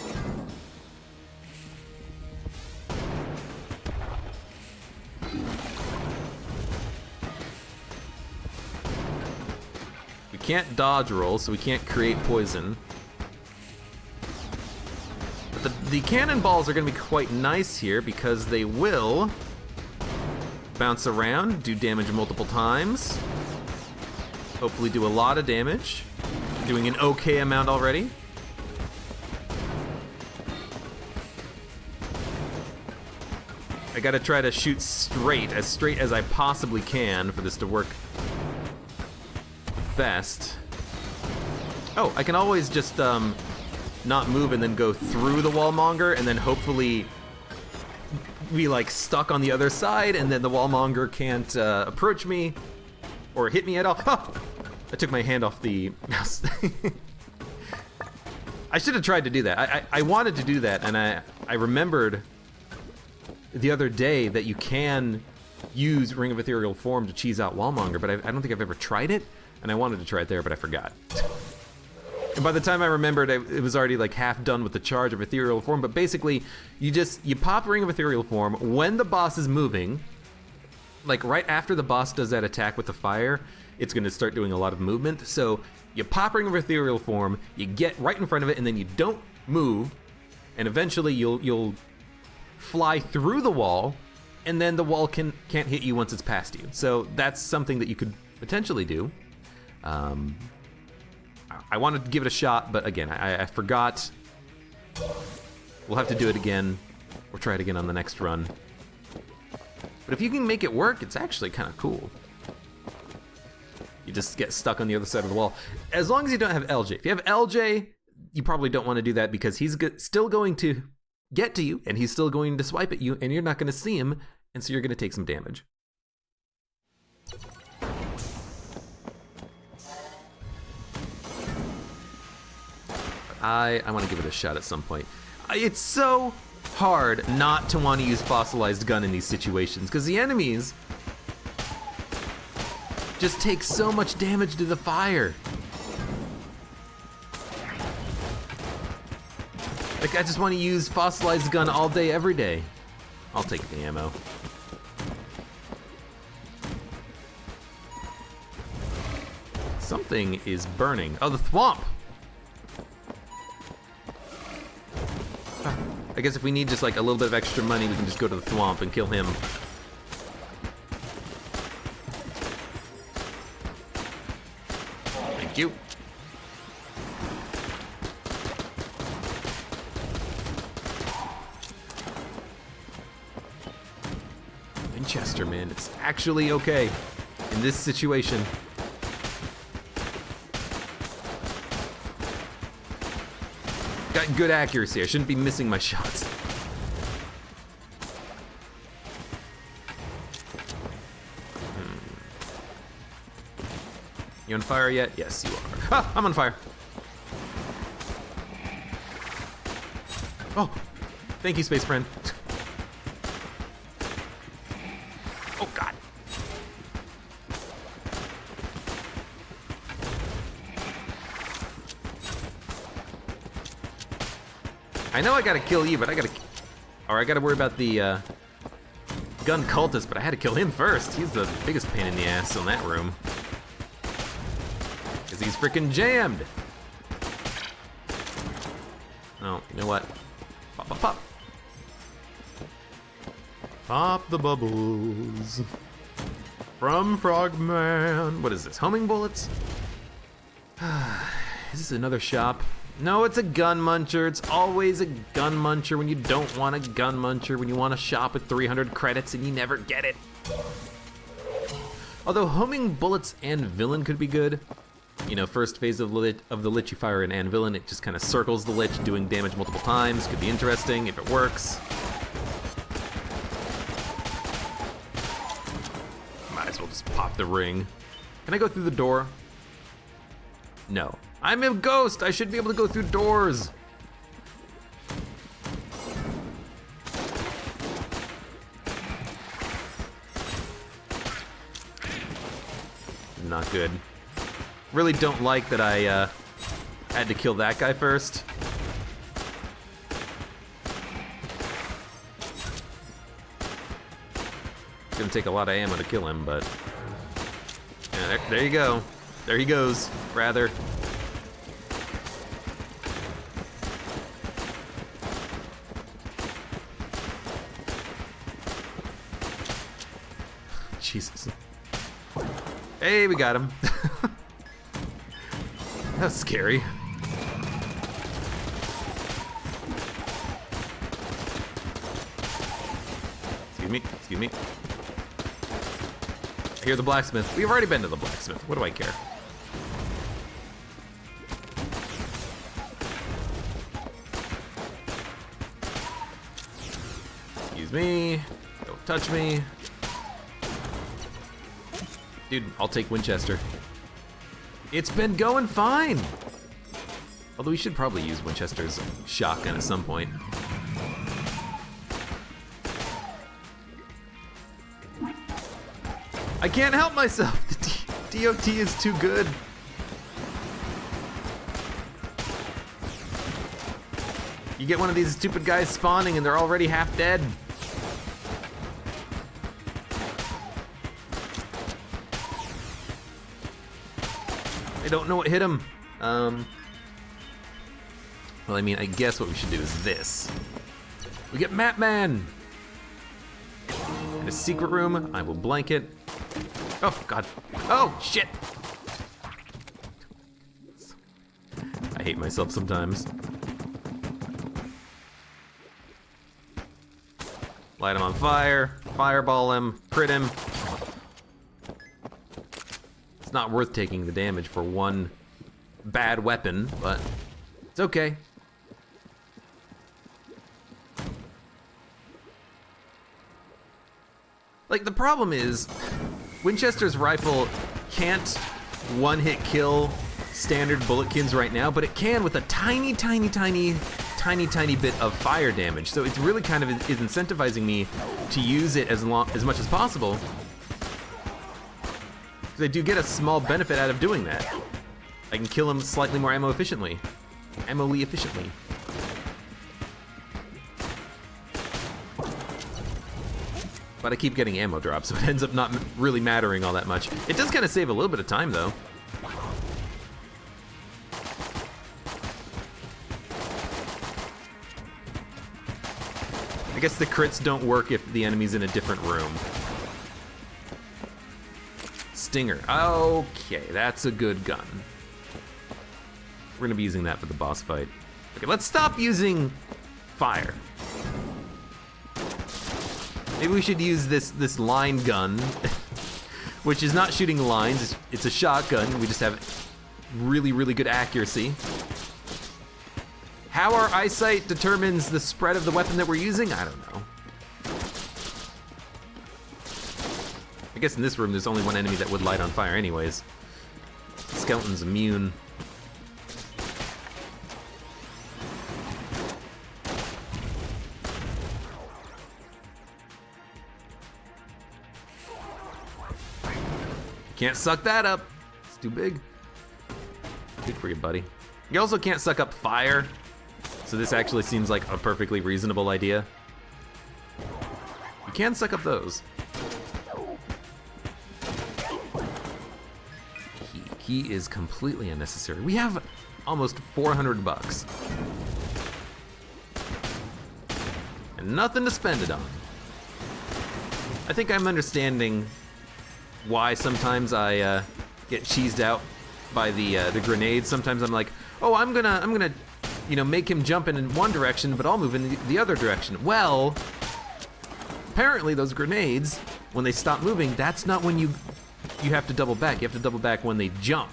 We can't dodge roll, so we can't create poison. But the cannonballs are gonna be quite nice here because they will bounce around, do damage multiple times. Hopefully do a lot of damage. Doing an okay amount already. I gotta try to shoot straight as I possibly can for this to work best. Oh, I can always just not move and then go through the wallmonger and then hopefully be like stuck on the other side and then the wallmonger can't approach me or hit me at all. Oh! I took my hand off the mouse. I should have tried to do that. I wanted to do that, and I remembered the other day that you can use Ring of Ethereal Form to cheese out Wallmonger, but I don't think I've ever tried it, and I wanted to try it there, but I forgot. And by the time I remembered, it was already like half done with the charge of Ethereal Form, but basically, you pop Ring of Ethereal Form when the boss is moving, like right after the boss does that attack with the fire, it's gonna start doing a lot of movement. So you pop Ring of Ethereal Form, you get right in front of it, and then you don't move, and eventually you'll fly through the wall, and then the wall can't hit you once it's past you. So that's something that you could potentially do. I wanted to give it a shot, but again, I forgot. We'll have to do it again, or try it again on the next run. But if you can make it work, it's actually kind of cool. You just get stuck on the other side of the wall. As long as you don't have LJ. If you have LJ, you probably don't want to do that because he's still going to get to you, and he's still going to swipe at you, and you're not going to see him, and so you're going to take some damage. I want to give it a shot at some point. It's so hard not to want to use Fossilized Gun in these situations, because the enemies just take so much damage to the fire. Like, I just want to use Fossilized Gun all day, every day. I'll take the ammo. Something is burning. Oh, the thwomp! I guess if we need just like a little bit of extra money, we can just go to the thwomp and kill him. Thank you. Winchester, man, it's actually okay in this situation. Got good accuracy. I shouldn't be missing my shots. You on fire yet? Yes, you are. Ah, I'm on fire. Oh, thank you, space friend. Oh, God. I know I gotta kill you, but I gotta worry about the gun cultist, but I had to kill him first. He's the biggest pain in the ass in that room. Because he's freaking jammed. Oh, you know what? Pop, pop, pop. Pop the bubbles. From Frogman. What is this, homing bullets? Is this another shop? No, it's a gun muncher. It's always a gun muncher when you don't want a gun muncher, when you want to shop with 300 credits and you never get it. Although homing bullets and villain could be good. You know, first phase of the lich you fire an anvilin, it just kind of circles the lich, doing damage multiple times. Could be interesting if it works. Might as well just pop the ring. Can I go through the door? No. I'm a ghost! I should be able to go through doors! Not good. Really don't like that I had to kill that guy first. It's gonna take a lot of ammo to kill him, but yeah, there you go. There he goes, rather. Jesus. Hey, we got him. That's scary. Excuse me. I hear the blacksmith. We've already been to the blacksmith. What do I care? Excuse me. Don't touch me. Dude, I'll take Winchester. It's been going fine. Although we should probably use Winchester's shotgun at some point. I can't help myself. The DOT is too good. You get one of these stupid guys spawning and they're already half dead. I don't know what hit him. Well, I mean, I guess what we should do is this. We get Map Man! In a secret room, I will blanket. Oh, God. Oh, shit! I hate myself sometimes. Light him on fire, fireball him, crit him. It's not worth taking the damage for one bad weapon, but it's okay. Like, the problem is, Winchester's rifle can't one-hit kill standard bulletkins right now, but it can with a tiny bit of fire damage. So it's really kind of is incentivizing me to use it as much as possible. Because I do get a small benefit out of doing that. I can kill him slightly more ammo efficiently. But I keep getting ammo drops, so it ends up not really mattering all that much. It does kind of save a little bit of time, though. I guess the crits don't work if the enemy's in a different room. Stinger. Okay, that's a good gun. We're gonna be using that for the boss fight. Okay, let's stop using fire. Maybe we should use this line gun, which is not shooting lines, it's a shotgun. We just have really good accuracy. How our eyesight determines the spread of the weapon that we're using, I don't know. I guess in this room there's only one enemy that would light on fire anyways. Skeleton's immune. Can't suck that up. It's too big. Good for you, buddy. You also can't suck up fire, so this actually seems like a perfectly reasonable idea. You can suck up those. Key is completely unnecessary. We have almost 400 bucks. And nothing to spend it on. I think I'm understanding why sometimes I get cheesed out by the grenades. Sometimes I'm like, oh, I'm gonna, you know, make him jump in one direction, but I'll move in the other direction. Well, apparently those grenades, when they stop moving, that's not when you have to double back. You have to double back when they jump.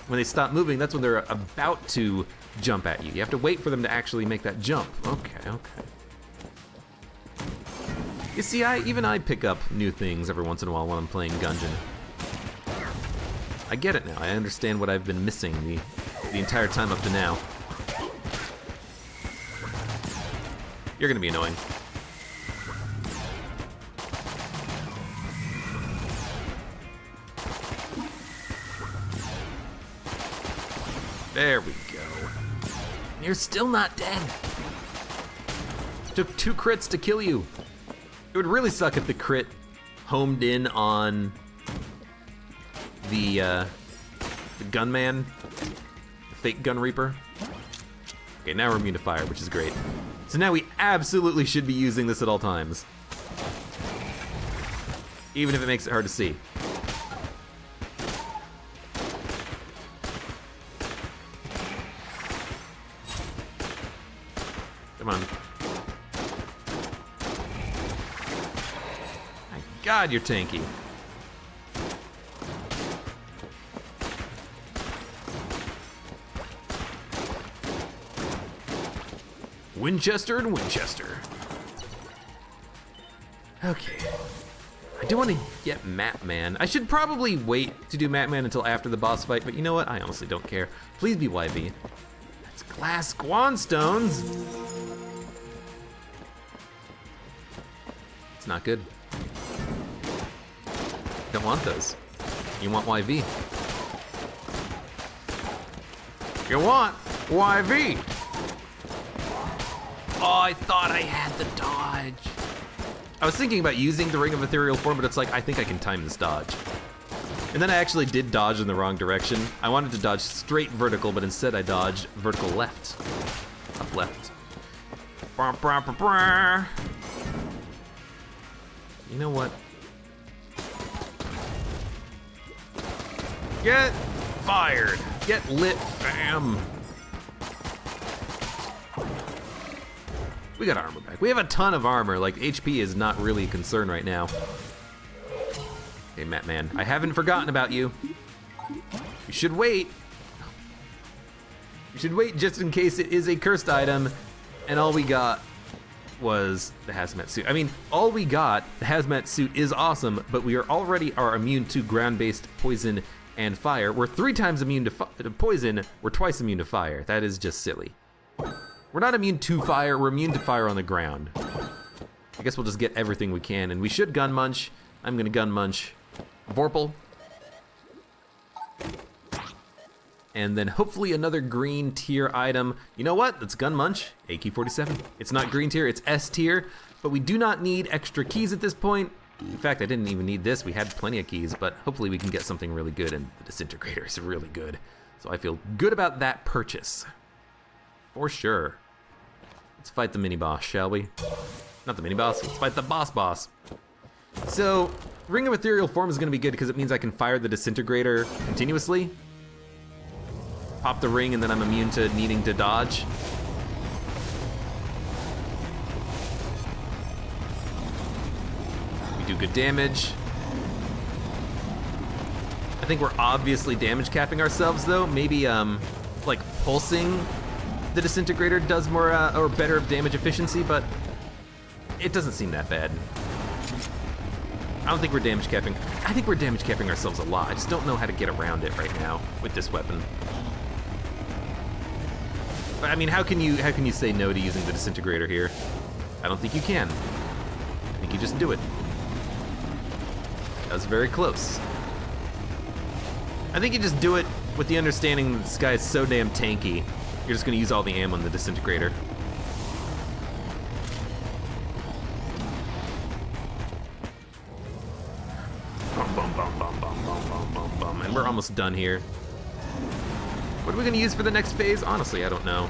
When they stop moving, that's when they're about to jump at you. You have to wait for them to actually make that jump. Okay, okay. You see, even I pick up new things every once in a while when I'm playing Gungeon. I get it now. I understand what I've been missing the entire time up to now. You're gonna be annoying. There we go. You're still not dead. Took 2 crits to kill you. It would really suck if the crit homed in on the gunman, the fake gun reaper. Okay, now we're immune to fire, which is great. So now we absolutely should be using this at all times. Even if it makes it hard to see. Come on. My God, you're tanky. Winchester and Winchester. Okay. I do want to get Matman. I should probably wait to do Matman until after the boss fight, but you know what? I honestly don't care. Please be YV. That's glass Squanstones. It's not good. Don't want those. You want YV. You want YV. Oh, I thought I had the dodge. I was thinking about using the Ring of Ethereal Form, but it's like, I think I can time this dodge. And then I actually did dodge in the wrong direction. I wanted to dodge straight vertical, but instead I dodged vertical left. Up left. You know what? Get fired. Get lit, fam. We got armor back. We have a ton of armor. Like, HP is not really a concern right now. Hey, Matman, I haven't forgotten about you. You should wait. You should wait just in case it is a cursed item, and all we got was the hazmat suit. I mean, all we got, the hazmat suit is awesome, but we are immune to ground-based poison and fire. We're 3 times immune to poison, we're twice immune to fire. That is just silly. We're not immune to fire, we're immune to fire on the ground. I guess we'll just get everything we can, and we should gun munch. I'm gonna gun munch Vorpal. And then hopefully another green tier item. You know what? Let's gun munch AK-47. It's not green tier, it's S tier, but we do not need extra keys at this point. In fact, I didn't even need this. We had plenty of keys, but hopefully we can get something really good, and the disintegrator is really good. So I feel good about that purchase. For sure. Let's fight the mini-boss, shall we? Not the mini-boss, let's fight the boss. So, Ring of Ethereal Form is gonna be good because it means I can fire the disintegrator continuously. Pop the ring and then I'm immune to needing to dodge. We do good damage. I think we're obviously damage capping ourselves though. Maybe like pulsing the disintegrator does more or better damage efficiency, but it doesn't seem that bad. I don't think we're damage capping. I think we're damage capping ourselves a lot. I just don't know how to get around it right now with this weapon. But I mean, how can you say no to using the disintegrator here? I don't think you can. I think you just do it. That was very close. I think you just do it with the understanding that this guy is so damn tanky. You're just gonna use all the ammo on the disintegrator. And we're almost done here. What are we gonna use for the next phase? Honestly, I don't know.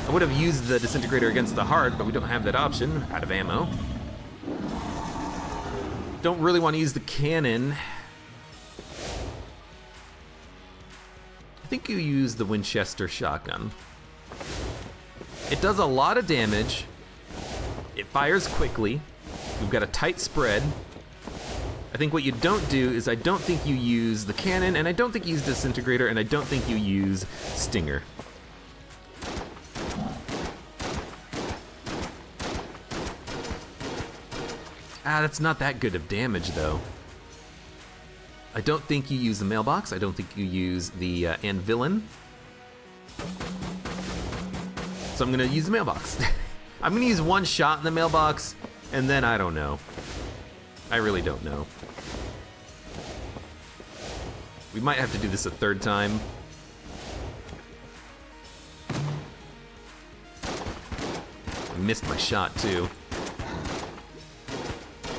I would have used the disintegrator against the heart, but we don't have that option. Out of ammo. Don't really want to use the cannon. think you use the Winchester shotgun. It does a lot of damage. It fires quickly. We've got a tight spread. I think what you don't do is I don't think you use the cannon, and I don't think you use Disintegrator, and I don't think you use Stinger. That's not that good of damage, though. I don't think you use the mailbox. I don't think you use the Anvilin. So I'm gonna use the mailbox. I'm gonna use one shot in the mailbox, and then I don't know. I really don't know. We might have to do this a third time. I missed my shot, too.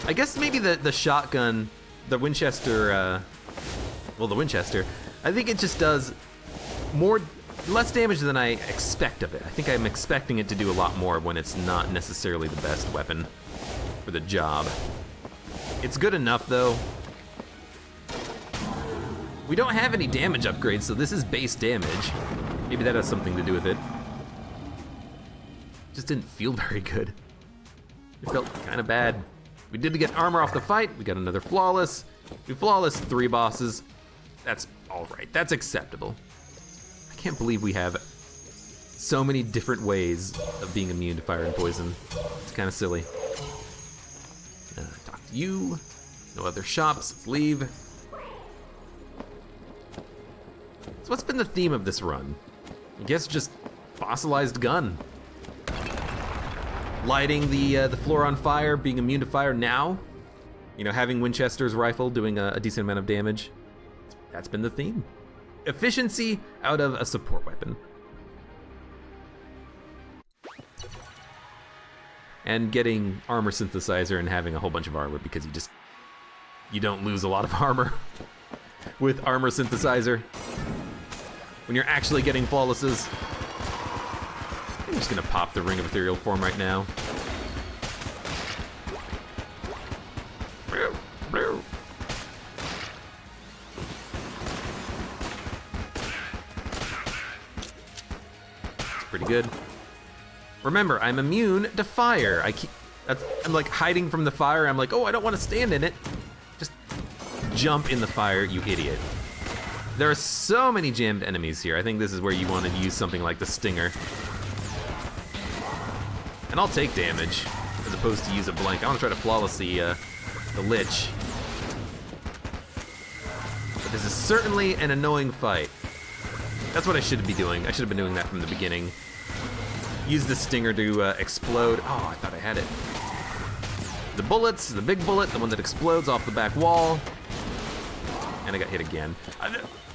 I guess maybe the shotgun, the Winchester, well, the Winchester, I think it just does less damage than I expect of it. I think I'm expecting it to do a lot more when it's not necessarily the best weapon for the job. It's good enough, though. We don't have any damage upgrades, so this is base damage. Maybe that has something to do with it. Just didn't feel very good. It felt kind of bad. We did get armor off the fight. We got another flawless. We flawless 3 bosses. That's all right. That's acceptable. I can't believe we have so many different ways of being immune to fire and poison. It's kind of silly. Talk to you. No other shops. Let's leave. So what's been the theme of this run? I guess just fossilized gun. Lighting the floor on fire, being immune to fire now. You know, having Winchester's rifle doing a decent amount of damage. That's been the theme. Efficiency out of a support weapon. And getting armor synthesizer and having a whole bunch of armor because you don't lose a lot of armor with armor synthesizer. When you're actually getting flawlesses. I'm just gonna pop the Ring of Ethereal Form right now. It's pretty good. Remember, I'm immune to fire. I'm like hiding from the fire. I'm like, oh, I don't want to stand in it. Just jump in the fire, you idiot. There are so many jammed enemies here. I think this is where you want to use something like the Stinger. And I'll take damage, as opposed to use a blank. I want to try to flawless the Lich. But this is certainly an annoying fight. That's what I should be doing. I should have been doing that from the beginning. Use the Stinger to explode. Oh, I thought I had it. The bullets, the big bullet, the one that explodes off the back wall. And I got hit again.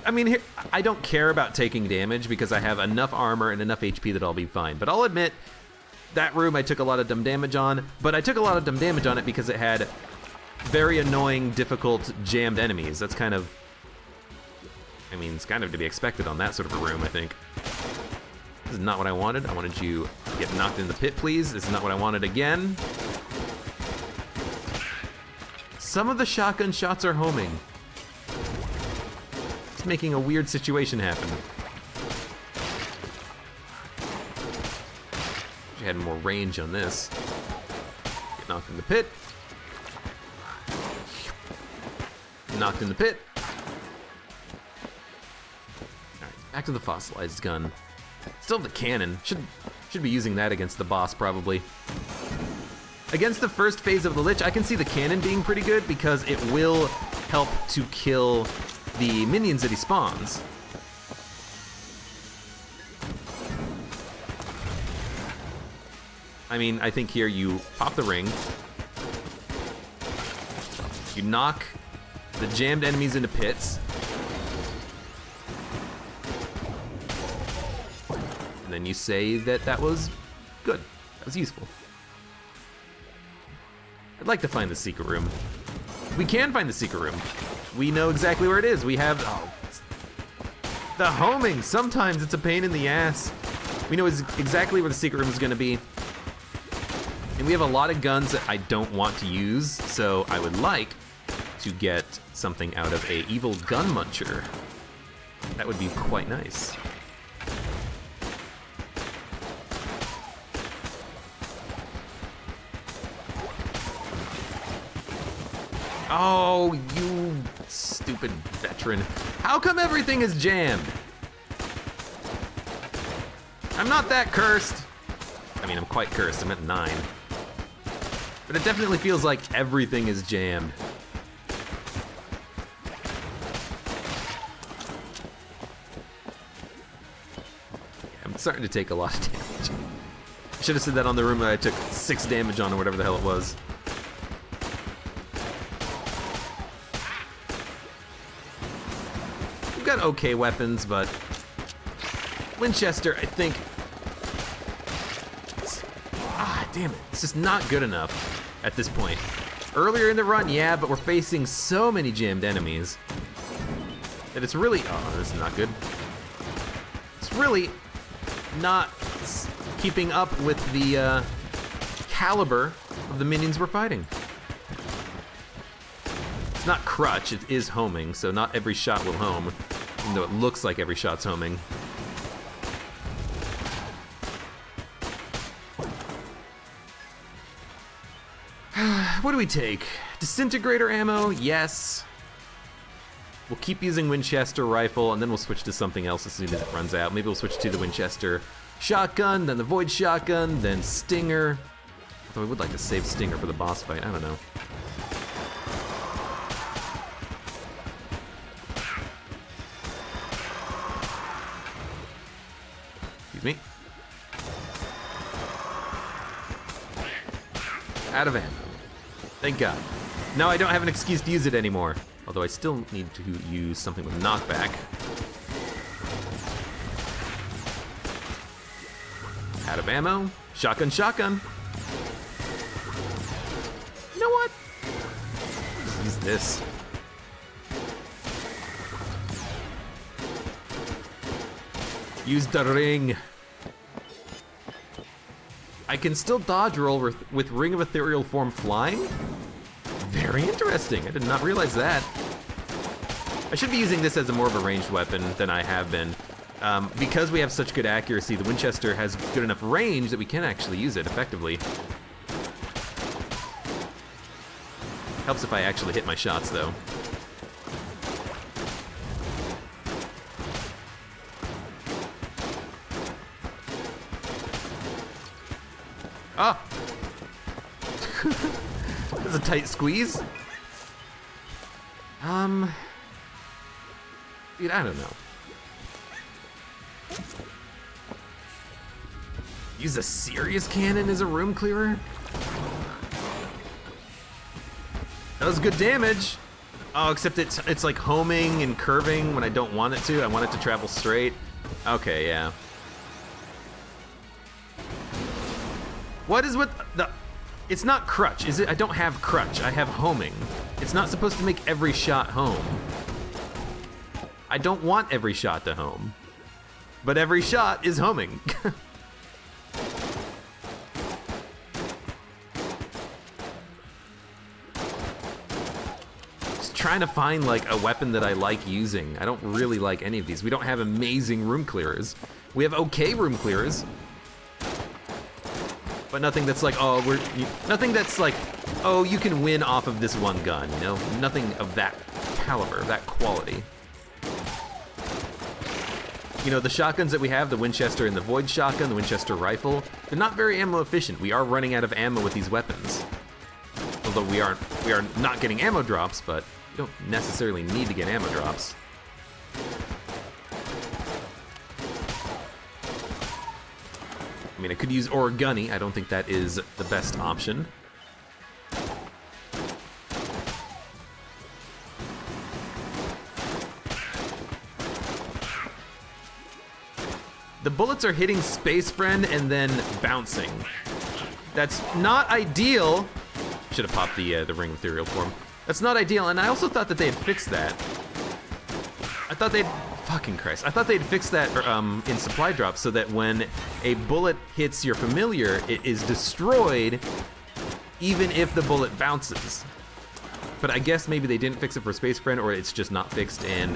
I mean, here, I don't care about taking damage because I have enough armor and enough HP that I'll be fine. But I'll admit, that room I took a lot of dumb damage on, but I took a lot of dumb damage on it because it had very annoying, difficult, jammed enemies. That's kind of, I mean, it's kind of to be expected on that sort of a room, I think. This is not what I wanted. I wanted you to get knocked in the pit, please. This is not what I wanted again. Some of the shotgun shots are homing. It's making a weird situation happen. Had more range on this. Get knocked in the pit. Knocked in the pit. Alright, back to the fossilized gun. Still have the cannon. Should be using that against the boss, probably. Against the first phase of the Lich, I can see the cannon being pretty good because it will help to kill the minions that he spawns. I mean, I think here you pop the ring. You knock the jammed enemies into pits. And then you say that was good. That was useful. I'd like to find the secret room. We can find the secret room. We know exactly where it is. We have, the homing. Sometimes it's a pain in the ass. We know exactly where the secret room is gonna be. And we have a lot of guns that I don't want to use, so I would like to get something out of a evil gun muncher. That would be quite nice. Oh, you stupid veteran. How come everything is jammed? I'm not that cursed. I mean, I'm quite cursed. I'm at 9. But it definitely feels like everything is jammed. Yeah, I'm starting to take a lot of damage. I should have said that on the room that I took 6 damage on or whatever the hell it was. We've got okay weapons, but Winchester, I think, damn it, it's just not good enough at this point. Earlier in the run, yeah, but we're facing so many jammed enemies that it's really, oh, this is not good. It's really not keeping up with the caliber of the minions we're fighting. It's not crutch, it is homing, so not every shot will home, even though it looks like every shot's homing. What do we take? Disintegrator ammo, yes. We'll keep using Winchester rifle, and then we'll switch to something else as soon as it runs out. Maybe we'll switch to the Winchester shotgun, then the Void shotgun, then Stinger. Although I would like to save Stinger for the boss fight, I don't know. Excuse me. Out of ammo. Thank God. Now I don't have an excuse to use it anymore. Although I still need to use something with knockback. Out of ammo. Shotgun, shotgun. You know what? Let's use this. Use the ring. I can still dodge roll with Ring of Ethereal Form flying? Very interesting, I did not realize that. I should be using this as more of a ranged weapon than I have been. Because we have such good accuracy, the Winchester has good enough range that we can actually use it effectively. Helps if I actually hit my shots though. Ah! That's a tight squeeze. Dude, I don't know. Use a serious cannon as a room clearer? That was good damage. Oh, except it's like homing and curving when I don't want it to. I want it to travel straight. Okay, yeah. What is with the... It's not crutch, is it? I don't have crutch, I have homing. It's not supposed to make every shot home. I don't want every shot to home. But every shot is homing. Just trying to find like a weapon that I like using. I don't really like any of these. We don't have amazing room clearers. We have okay room clearers. But nothing that's like, oh, nothing that's like, oh, you can win off of this one gun, you know? Nothing of that caliber, that quality. You know, the shotguns that we have, the Winchester and the Void shotgun, the Winchester rifle, they're not very ammo efficient. We are running out of ammo with these weapons. Although we are not getting ammo drops, but you don't necessarily need to get ammo drops. I mean, I could use Origami. I don't think that is the best option. The bullets are hitting Space Friend and then bouncing. That's not ideal. Should have popped the Ring of Ethereal Form. That's not ideal, and I also thought that they had fixed that. I thought they'd... Fucking Christ. I thought they'd fix that in supply drops so that when a bullet hits your familiar, it is destroyed even if the bullet bounces. But I guess maybe they didn't fix it for Space Friend, or it's just not fixed in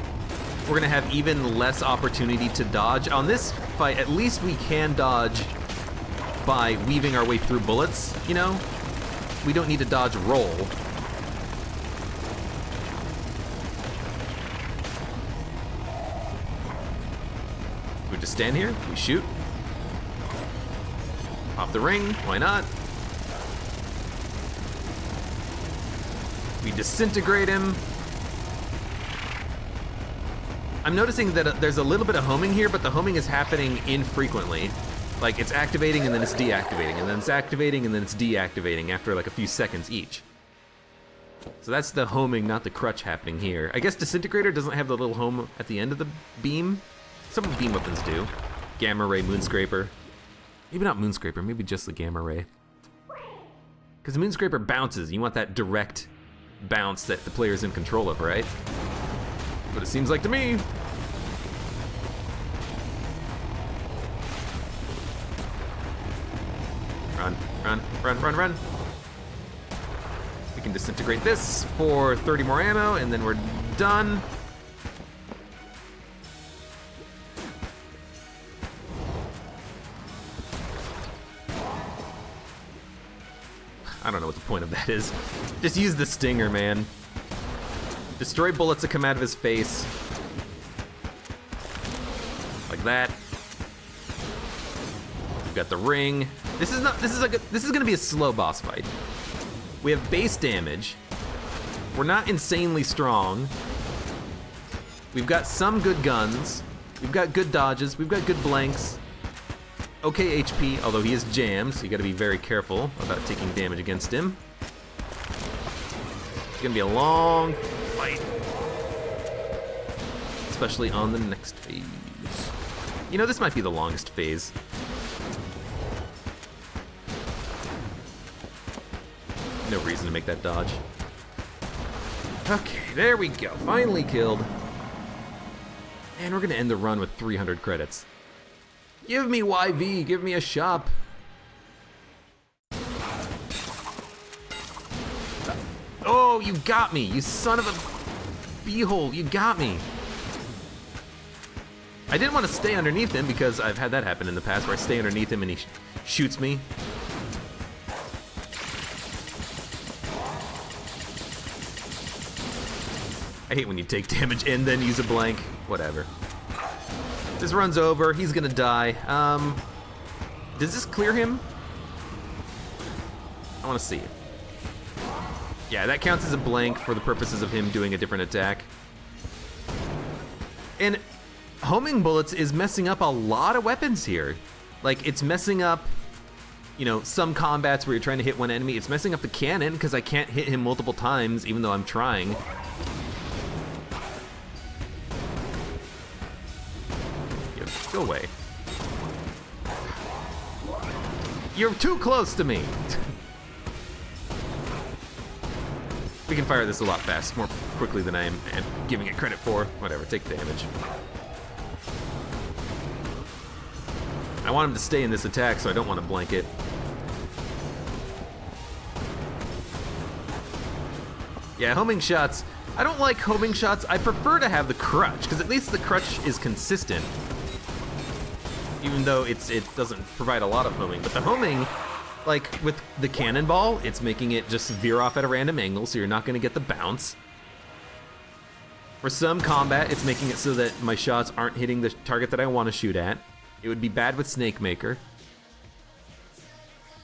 we're gonna have even less opportunity to dodge. On this fight, at least we can dodge by weaving our way through bullets, you know? We don't need to dodge roll. We just stand here, we shoot. Pop the ring, why not? We disintegrate him. I'm noticing that there's a little bit of homing here, but the homing is happening infrequently. Like, it's activating and then it's deactivating, and then it's activating and then it's deactivating after like a few seconds each. So that's the homing, not the crutch happening here. I guess Disintegrator doesn't have the little home at the end of the beam. Some beam weapons do. Gamma Ray, Moonscraper. Maybe not Moonscraper, maybe just the Gamma Ray. Because the Moonscraper bounces, you want that direct bounce that the player's in control of, right? But it seems like to me. Run, run, run, run, run. We can disintegrate this for 30 more ammo, and then we're done. I don't know what the point of that is. Just use the stinger, man. Destroy bullets that come out of his face. Like that. We've got the ring. This is gonna be a slow boss fight. We have base damage. We're not insanely strong. We've got some good guns. We've got good dodges. We've got good blanks. Okay HP, although he is jammed, so you gotta be very careful about taking damage against him. It's gonna be a long fight. Especially on the next phase. You know, this might be the longest phase. No reason to make that dodge. Okay, there we go. Finally killed. And we're gonna end the run with 300 credits. Give me YV, give me a shop. Oh, you got me, you son of a beehole, you got me. I didn't want to stay underneath him because I've had that happen in the past where I stay underneath him and he shoots me. I hate when you take damage and then use a blank. Whatever. This run's over, he's gonna die. Does this clear him? I wanna see it. Yeah, that counts as a blank for the purposes of him doing a different attack. And homing bullets is messing up a lot of weapons here. Like, it's messing up, you know, some combats where you're trying to hit one enemy. It's messing up the cannon because I can't hit him multiple times even though I'm trying. Go away. You're too close to me. We can fire this a lot faster, more quickly than I am giving it credit for. Whatever, take damage. I want him to stay in this attack, so I don't want to blank it. Yeah, homing shots. I don't like homing shots. I prefer to have the crutch, because at least the crutch is consistent. Even though it doesn't provide a lot of homing. But the homing, like with the cannonball, it's making it just veer off at a random angle, so you're not gonna get the bounce. For some combat, it's making it so that my shots aren't hitting the target that I want to shoot at. It would be bad with Snake Maker.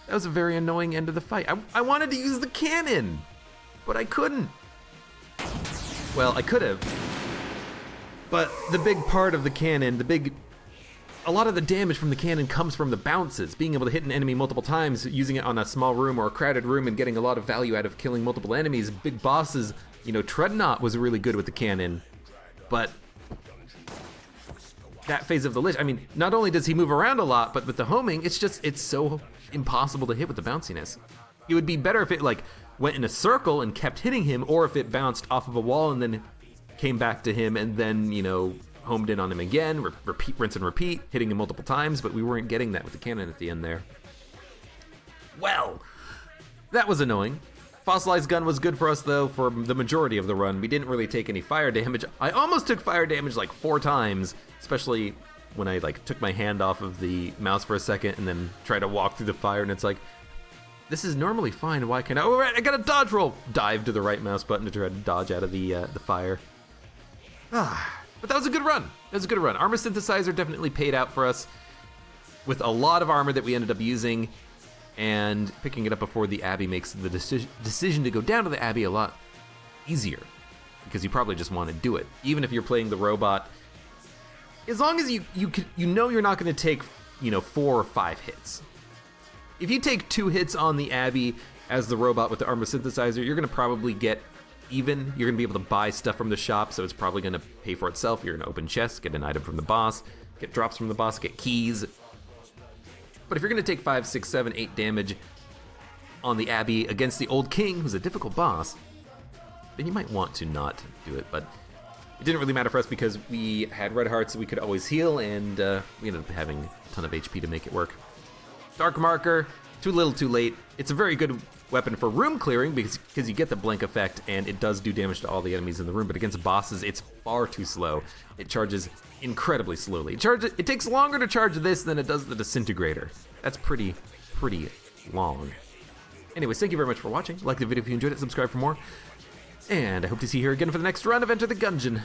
That was a very annoying end of the fight. I wanted to use the cannon, but I couldn't. Well, I could have. But the big part of the cannon, a lot of the damage from the cannon comes from the bounces. Being able to hit an enemy multiple times, using it on a small room or a crowded room and getting a lot of value out of killing multiple enemies. Big bosses, you know, Treadnought was really good with the cannon, but that phase of the Lich, I mean, not only does he move around a lot, but with the homing, it's so impossible to hit with the bounciness. It would be better if it like went in a circle and kept hitting him, or if it bounced off of a wall and then came back to him and then, you know, homed in on him again, repeat, rinse and repeat, hitting him multiple times, but we weren't getting that with the cannon at the end there. Well, that was annoying. Fossilized gun was good for us though for the majority of the run. We didn't really take any fire damage. I almost took fire damage like 4 times, especially when I like took my hand off of the mouse for a second and then tried to walk through the fire, and it's like, this is normally fine, why can't I? Oh right, I got a dodge roll! Dive to the right mouse button to try to dodge out of the fire. But that was a good run. That was a good run. Armor synthesizer definitely paid out for us with a lot of armor that we ended up using, and picking it up before the Abbey makes the decision to go down to the Abbey a lot easier, because you probably just want to do it. Even if you're playing the robot, as long as you know you're not going to take 4 or 5 hits. If you take 2 hits on the Abbey as the robot with the armor synthesizer, you're going to probably get even. You're going to be able to buy stuff from the shop, so it's probably going to pay for itself. You're going to open chests, get an item from the boss, get drops from the boss, get keys. But if you're going to take 5, 6, 7, 8 damage on the Abbey against the Old King, who's a difficult boss, then you might want to not do it. But it didn't really matter for us because we had red hearts, so we could always heal, and we ended up having a ton of HP to make it work. Dark Marker, too little too late. It's a very good weapon for room clearing because you get the blink effect and it does do damage to all the enemies in the room, but against bosses it's far too slow. It charges incredibly slowly. It takes longer to charge this than it does the Disintegrator. That's pretty long. Anyways, thank you very much for watching. Like the video if you enjoyed it, subscribe for more, and I hope to see you here again for the next run of Enter the Gungeon.